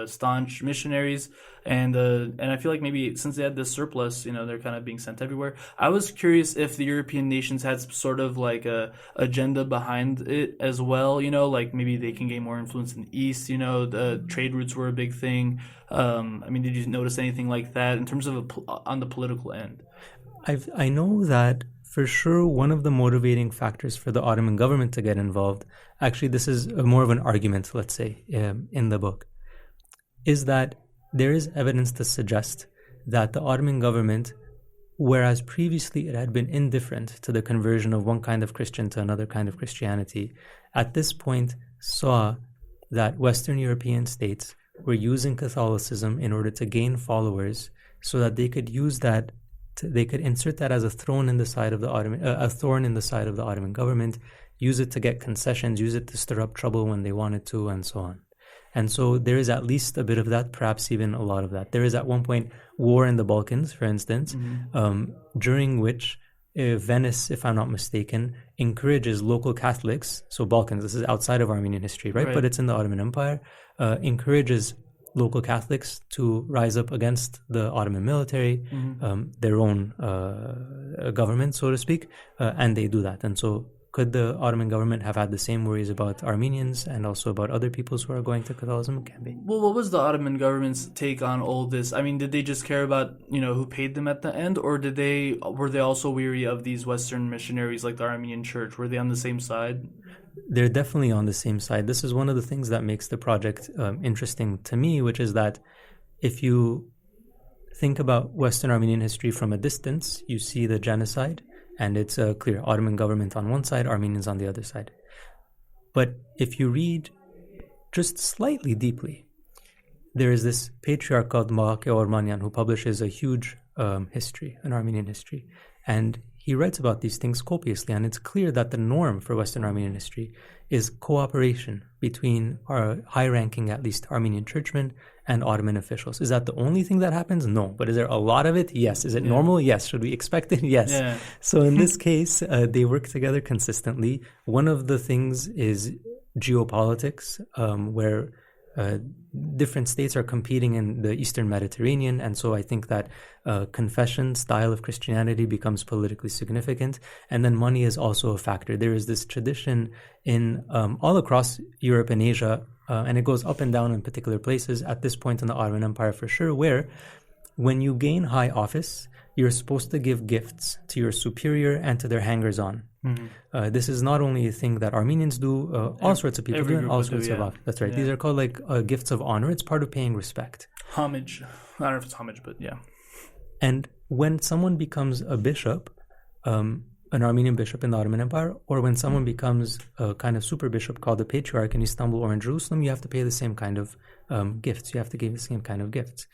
staunch missionaries, and I feel like maybe since they had this surplus, they're kind of being sent everywhere. I was curious if the European nations had sort of like a agenda behind it as well. Like maybe they can gain more influence in the East. The trade routes were a big thing. Did you notice anything like that in terms of on the political end? I know that for sure, one of the motivating factors for the Ottoman government to get involved, actually this is more of an argument, let's say, in the book, is that there is evidence to suggest that the Ottoman government, whereas previously it had been indifferent to the conversion of one kind of Christian to another kind of Christianity, at this point saw that Western European states were using Catholicism in order to gain followers so that they could use that, they could insert that as a thorn in the side of the Ottoman government, use it to get concessions, use it to stir up trouble when they wanted to, and so on. And so there is at least a bit of that, perhaps even a lot of that. There is at one point war in the Balkans, for instance, during which Venice, if I'm not mistaken, encourages local Catholics, so Balkans, this is outside of Armenian history, right? But it's in the Ottoman Empire, encourages local Catholics to rise up against the Ottoman military, their own government, so to speak, and they do that. And so could the Ottoman government have had the same worries about Armenians and also about other peoples who are going to Catholicism? It can be. Well, what was the Ottoman government's take on all this? I mean, did they just care about, who paid them at the end, or were they also weary of these Western missionaries like the Armenian Church? Were they on the same side? They're definitely on the same side. This is one of the things that makes the project interesting to me, which is that if you think about Western Armenian history from a distance, you see the genocide, and it's a clear Ottoman government on one side, Armenians on the other side. But if you read just slightly deeply, there is this patriarch called Abbot Ohanian who publishes a huge history, an Armenian history. And he writes about these things copiously, and it's clear that the norm for Western Armenian history is cooperation between our high-ranking, at least, Armenian churchmen and Ottoman officials. Is that the only thing that happens? No. But is there a lot of it? Yes. Is it normal? Yes. Should we expect it? Yes. Yeah. So in this case, they work together consistently. One of the things is geopolitics, where different states are competing in the Eastern Mediterranean, and so I think that confession style of Christianity becomes politically significant, and then money is also a factor. There is this tradition in all across Europe and Asia, and it goes up and down in particular places at this point in the Ottoman Empire for sure, where when you gain high office, you're supposed to give gifts to your superior and to their hangers-on. This is not only a thing that Armenians do, all sorts of people do, and all sorts of that's right. These are called like gifts of honor. It's part of paying respect. Homage. I don't know if it's homage, but yeah. And when someone becomes a bishop, an Armenian bishop in the Ottoman Empire, or when someone becomes a kind of super bishop called the Patriarch in Istanbul or in Jerusalem, you have to pay the same kind of gifts. You have to give the same kind of gifts.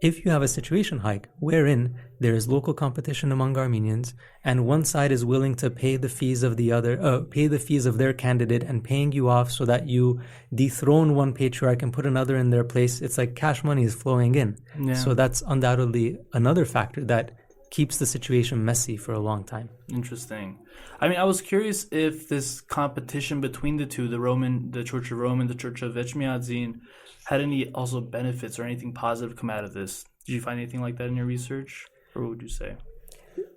If you have a situation hike wherein there is local competition among Armenians and one side is willing to pay the fees of the other, pay the fees of their candidate and paying you off so that you dethrone one patriarch and put another in their place, it's like cash money is flowing in. Yeah. So that's undoubtedly another factor that keeps the situation messy for a long time. Interesting. I mean, I was curious if this competition between the two, the Church of Rome and the Church of Echmiadzin, had any also benefits or anything positive come out of this. Did you find anything like that in your research? Or what would you say?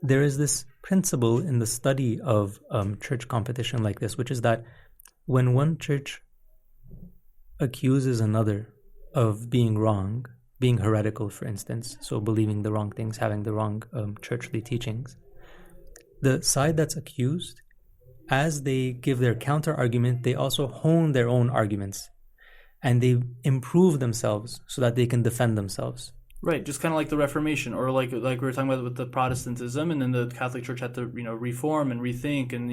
There is this principle in the study of church competition like this, which is that when one church accuses another of being wrong, being heretical, for instance, so believing the wrong things, having the wrong churchly teachings, the side that's accused, as they give their counter-argument, they also hone their own arguments. And they improve themselves so that they can defend themselves. Right, just kind of like the Reformation, or like we were talking about with the Protestantism, and then the Catholic Church had to reform and rethink and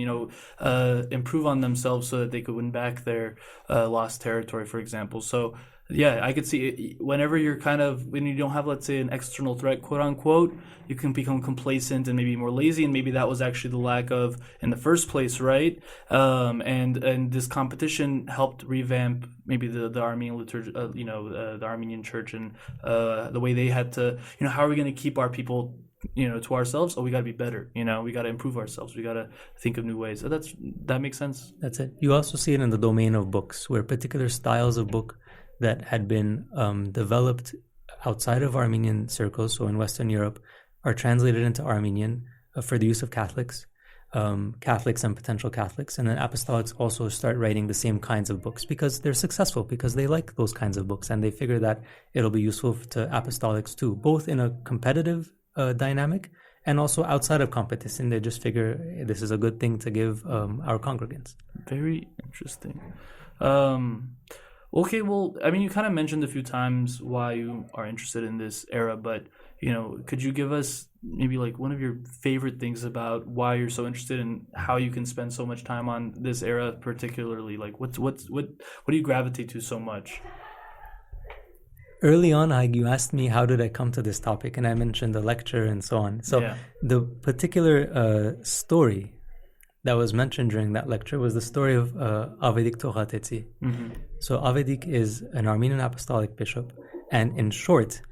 improve on themselves so that they could win back their lost territory, for example. So yeah, I could see it, whenever when you don't have, let's say, an external threat, quote unquote, you can become complacent and maybe more lazy, and maybe that was actually the lack of in the first place, right? And this competition helped revamp maybe the Armenian liturgy, the Armenian Church, and the way they had to, how are we going to keep our people, to ourselves? Oh, we got to be better. We got to improve ourselves. We got to think of new ways. So that makes sense. That's it. You also see it in the domain of books, where particular styles of book that had been developed outside of Armenian circles, so in Western Europe, are translated into Armenian for the use of Catholics and potential Catholics. And then apostolics also start writing the same kinds of books because they're successful, because they like those kinds of books, and they figure that it'll be useful to apostolics too, both in a competitive dynamic and also outside of competition, they just figure this is a good thing to give our congregants. Very interesting. Okay, well, I mean, you kind of mentioned a few times why you are interested in this era, but, could you give us maybe like one of your favorite things about why you're so interested and how you can spend so much time on this era particularly? Like, what do you gravitate to so much? Early on, you asked me how did I come to this topic, and I mentioned the lecture and so on. So the particular story that was mentioned during that lecture was the story of Avedik Vartabed. Mm-hmm. So Avedik is an Armenian apostolic bishop, and in short,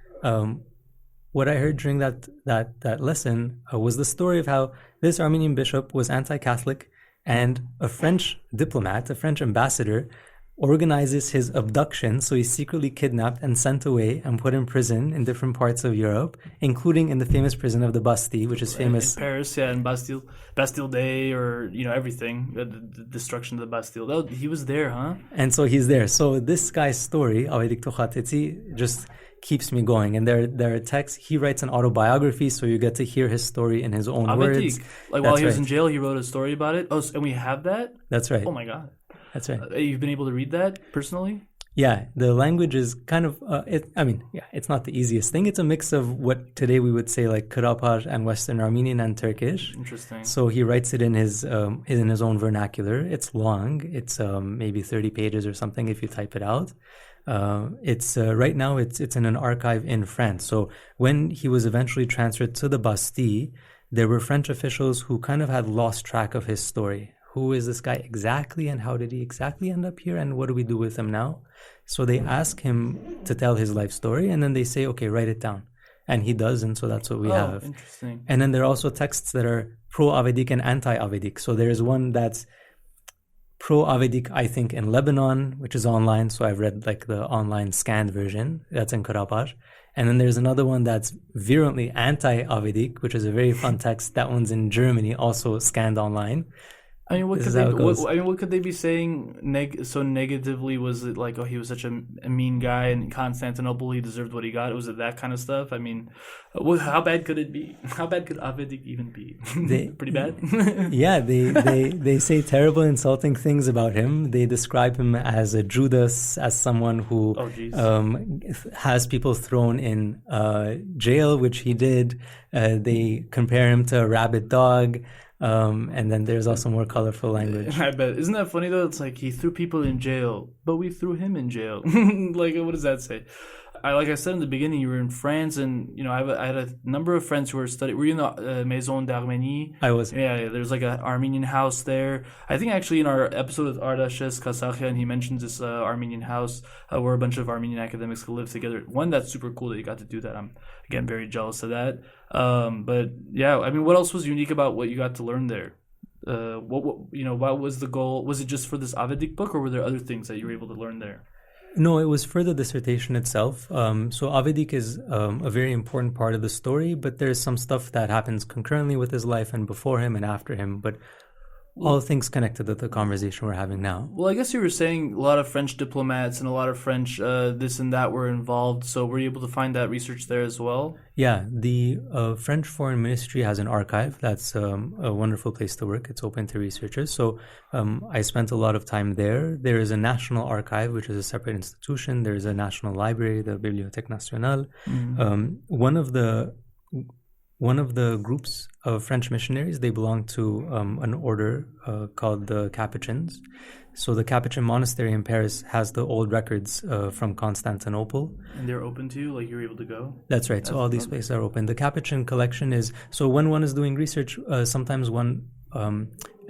what I heard during that lesson was the story of how this Armenian bishop was anti-Catholic, and a French diplomat, a French ambassador, organizes his abduction. So he's secretly kidnapped and sent away and put in prison in different parts of Europe, including in the famous prison of the Bastille, which is famous in Paris, in Bastille Day, or everything, the destruction of the Bastille. He was there, huh? And so he's there. So this guy's story, Avedik Vartabed, just keeps me going. And there are texts. He writes an autobiography, so you get to hear his story in his own words. Like while he was in jail, he wrote a story about it. Oh, and we have that? That's right. Oh my God. That's right. You've been able to read that personally? Yeah, the language is kind of, it's not the easiest thing. It's a mix of what today we would say like Karapaj and Western Armenian and Turkish. Interesting. So he writes it in his own vernacular. It's long. It's maybe 30 pages or something if you type it out. It's right now it's in an archive in France. So when he was eventually transferred to the Bastille, there were French officials who kind of had lost track of his story. Who is this guy exactly, and how did he exactly end up here, and what do we do with him now? So they ask him to tell his life story, and then they say, okay, write it down. And he does, and so that's what we have. Interesting. And then there are also texts that are pro-Avedik and anti-Avedik. So there's one that's pro-Avedik, I think, in Lebanon, which is online. So I've read like the online scanned version. That's in Karapaj. And then there's another one that's virulently anti-Avedik, which is a very fun text. That one's in Germany, also scanned online. I mean, what could they be saying so negatively? Was it like, oh, he was such a mean guy in Constantinople, he deserved what he got? Was it that kind of stuff? I mean, how bad could it be? How bad could Avedik even be? Pretty bad? Yeah, they say terrible, insulting things about him. They describe him as a Judas, as someone who has people thrown in jail, which he did. They compare him to a rabid dog. And then there's also more colorful language. I bet. Isn't that funny though? It's like he threw people in jail, but we threw him in jail. Like, what does that say? Like I said in the beginning, you were in France, and I had a number of friends who were studying. Were you in the Maison d'Arménie? I was. Yeah. There's like an Armenian house there. I think actually in our episode with Ardashes Kasakian, he mentions this Armenian house where a bunch of Armenian academics could live together. One, that's super cool that you got to do that. I'm again very jealous of that. But yeah, I mean, what else was unique about what you got to learn there? What was the goal? Was it just for this Avedik book, or were there other things that you were able to learn there? No, it was for the dissertation itself. So Avedik is a very important part of the story, but there's some stuff that happens concurrently with his life and before him and after him. But all things connected to the conversation we're having now. Well, I guess you were saying a lot of French diplomats and a lot of French this and that were involved. So were you able to find that research there as well? Yeah, the French Foreign Ministry has an archive. That's a wonderful place to work. It's open to researchers. So I spent a lot of time there. There is a national archive, which is a separate institution. There is a national library, the Bibliothèque Nationale. Mm-hmm. One of the groups of French missionaries, they belong to an order called the Capuchins. So the Capuchin Monastery in Paris has the old records from Constantinople. And they're open to you? Like you're able to go? That's right. So all these places are open. The Capuchin collection is... So when one is doing research, sometimes one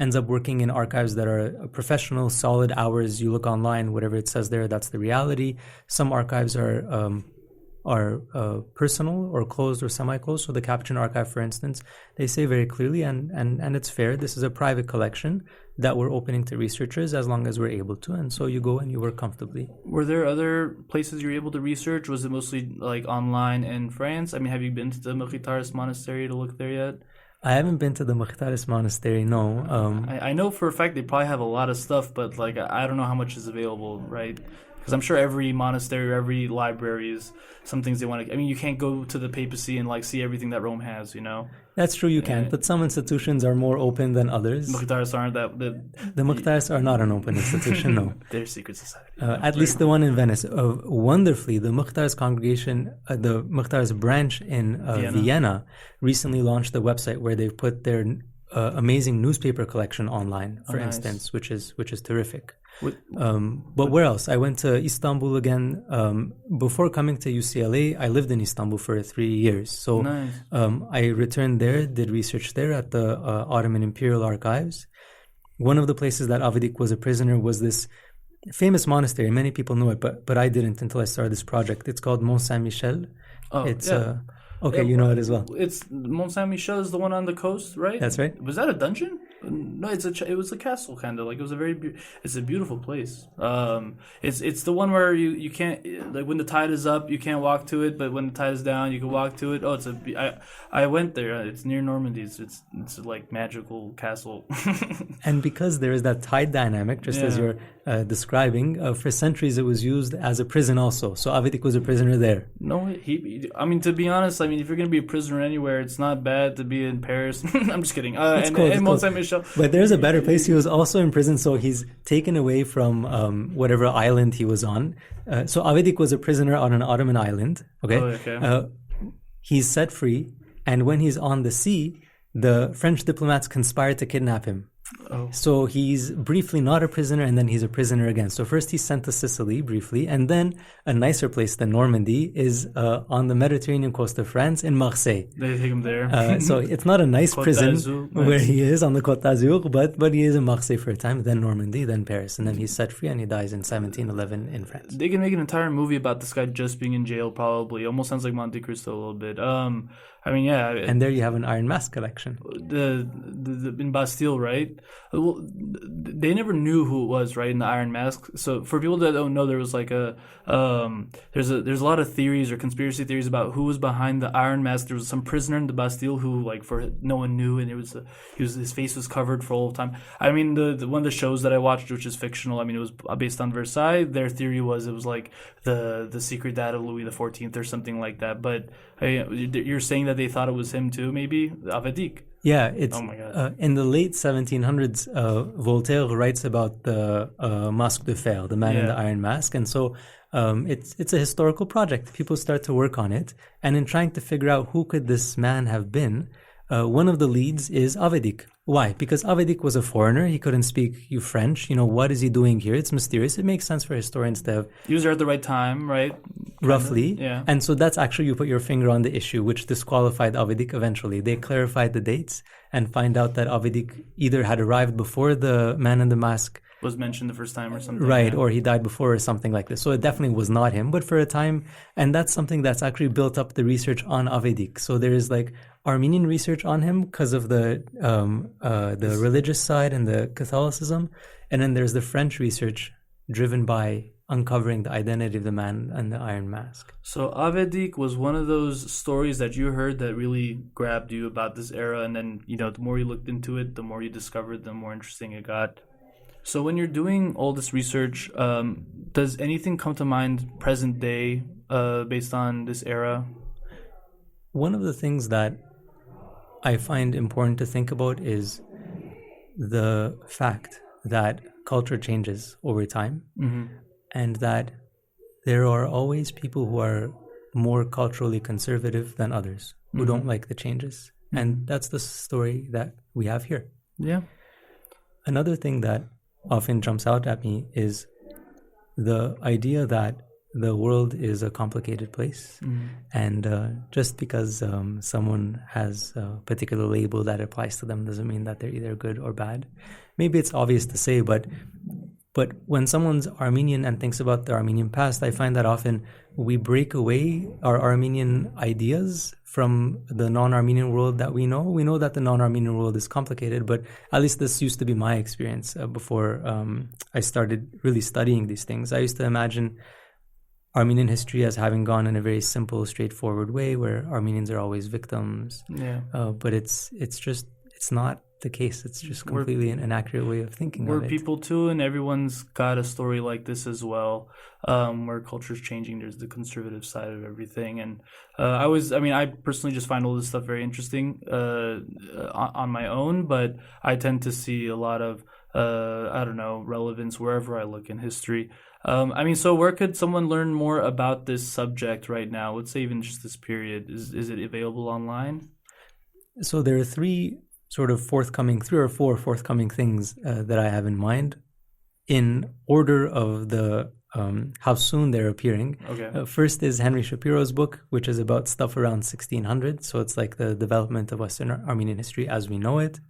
ends up working in archives that are professional, solid hours. You look online, whatever it says there, that's the reality. Some archives are personal or closed or semi-closed. So the Capuchin archive, for instance, they say very clearly, and it's fair, this is a private collection that we're opening to researchers as long as we're able to. And so you go and you work comfortably. Were there other places you were able to research? Was it mostly like online in France? I mean, have you been to the Mkhitar Monastery to look there yet? I haven't been to the Mkhitar Monastery, no. I know for a fact they probably have a lot of stuff, but like I don't know how much is available, right? Because I'm sure every monastery or every library is some things they want to. I mean, you can't go to the papacy and like see everything that Rome has, you know. That's true, you can, but some institutions are more open than others. Mkhitaris aren't that. The Mkhitaris are not an open institution, no. They're secret society. At least the one in Venice. Wonderfully, the Mkhitaris congregation, the Mkhitaris branch in Vienna, recently launched a website where they've put their amazing newspaper collection online, for instance, which is terrific. But where else? I went to Istanbul again. Before coming to UCLA, I lived in Istanbul for 3 years. So I returned there, did research there at the Ottoman Imperial Archives. One of the places that Avedik was a prisoner was this famous monastery. Many people know it, but I didn't until I started this project. It's called Mont Saint-Michel. You know it as well. It's Mont Saint-Michel is the one on the coast, right? That's right. Was that a dungeon? No, it was a castle kind of. Like it was it's a beautiful place. It's the one where you can't, like when the tide is up, you can't walk to it, but when the tide is down, you can walk to it. Oh, I went there. It's near Normandy. It's like magical castle. And because there is that tide dynamic, just as you're describing, for centuries it was used as a prison also. So Avedik was a prisoner there. No, I mean, to be honest, I mean, if you're going to be a prisoner anywhere, it's not bad to be in Paris. I'm just kidding. Mont Saint-Michel. But there's a better place. He was also in prison, so he's taken away from whatever island he was on. So Avedik was a prisoner on an Ottoman island. Okay. Oh, okay. He's set free, and when he's on the sea, the French diplomats conspire to kidnap him. Oh. So he's briefly not a prisoner, and then he's a prisoner again. So first he's sent to Sicily briefly, and then a nicer place than Normandy is on the Mediterranean coast of France in Marseille. They take him there. So it's not a nice Côte prison d'Azur, where nice. he is on the Côte d'Azur, but he is in Marseille for a time, then Normandy, then Paris, and then he's set free and he dies in 1711 in France. They can make an entire movie about this guy just being in jail, probably. Almost sounds like Monte Cristo a little bit. I mean, yeah. And there you have an Iron Mask collection. The in Bastille, right? Well, they never knew who it was, right? In the Iron Mask. So for people that don't know, there was like there's a lot of theories or conspiracy theories about who was behind the Iron Mask. There was some prisoner in the Bastille who, like, no one knew, and his face was covered for all the time. I mean, the one of the shows that I watched, which is fictional. I mean, it was based on Versailles. Their theory was it was like the secret dad of Louis XIV or something like that. But you're saying that they thought it was him too, maybe Avedik. Yeah, it's oh my God. In the late 1700s, Voltaire writes about the Masque de Fer, the man in the Iron Mask, and so it's a historical project. People start to work on it, and in trying to figure out who could this man have been, one of the leads is Avedik. Why? Because Avedik was a foreigner. He couldn't speak French. What is he doing here? It's mysterious. It makes sense for historians to have... He was there at the right time, right? Roughly. Yeah. And so that's actually, you put your finger on the issue, which disqualified Avedik eventually. They clarified the dates and find out that Avedik either had arrived before the man in the mask was mentioned the first time or something. Right, or he died before or something like this. So it definitely was not him, but for a time, and that's something that's actually built up the research on Avedik. So there is like Armenian research on him because of the religious side and the Catholicism, and then there's the French research driven by uncovering the identity of the man and the Iron Mask. So Avedik was one of those stories that you heard that really grabbed you about this era, and then the more you looked into it, the more you discovered, the more interesting it got. So when you're doing all this research, does anything come to mind present day based on this era? One of the things that I find important to think about is the fact that culture changes over time, and that there are always people who are more culturally conservative than others, who don't like the changes. And that's the story that we have here. Yeah. Another thing that often jumps out at me is the idea that the world is a complicated place, and just because someone has a particular label that applies to them doesn't mean that they're either good or bad. Maybe it's obvious to say, but when someone's Armenian and thinks about the Armenian past, I find that often we break away our Armenian ideas from the non-Armenian world that we know. We know that the non-Armenian world is complicated, but at least this used to be my experience before I started really studying these things. I used to imagine Armenian history as having gone in a very simple, straightforward way where Armenians are always victims. Yeah. But it's not the case. It's just completely an inaccurate way of thinking We're of it. people too, and everyone's got a story like this as well, where culture's changing. There's the conservative side of everything, and I personally just find all this stuff very interesting on my own, but I tend to see a lot of relevance wherever I look in history. So where could someone learn more about this subject right now? Let's say even just this period. Is it available online? So there are three or four forthcoming things that I have in mind in order of the how soon they're appearing. Okay. First is Henry Shapiro's book, which is about stuff around 1600. So it's like the development of Western Armenian history as we know it.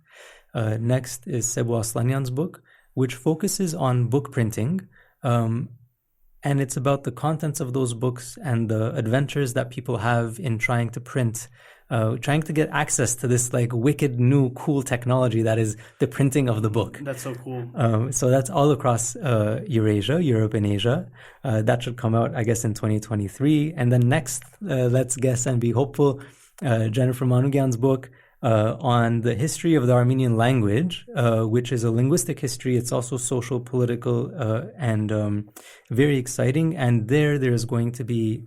Next is Sebu Aslanyan's book, which focuses on book printing. And it's about the contents of those books and the adventures that people have in trying to print, trying to get access to this like wicked new cool technology that is the printing of the book. That's so cool. So that's all across Eurasia, Europe and Asia. That should come out, I guess, in 2023. And then next, let's guess and be hopeful, Jennifer Manugyan's book, on the history of the Armenian language, which is a linguistic history. It's also social, political, and very exciting. And there's going to be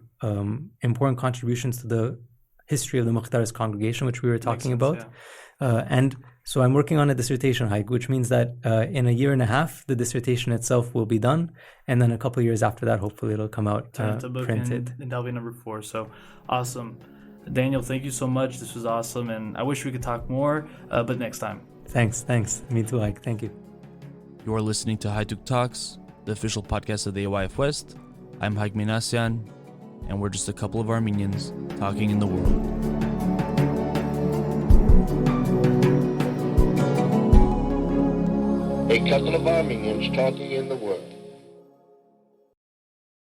important contributions to the history of the Mkhitarist congregation, which we were talking about. Yeah. And so I'm working on a dissertation hike, which means that in a year and a half, the dissertation itself will be done. And then a couple of years after that, hopefully it'll come out printed. And that'll be number 4. So awesome. Daniel, thank you so much. This was awesome, and I wish we could talk more, but next time. Thanks. Me too, Ike. Thank you. You are listening to Hajduk Talks, the official podcast of the AYF West. I'm Haig Minasian, and we're just a couple of Armenians talking in the world. A couple of Armenians talking in the world.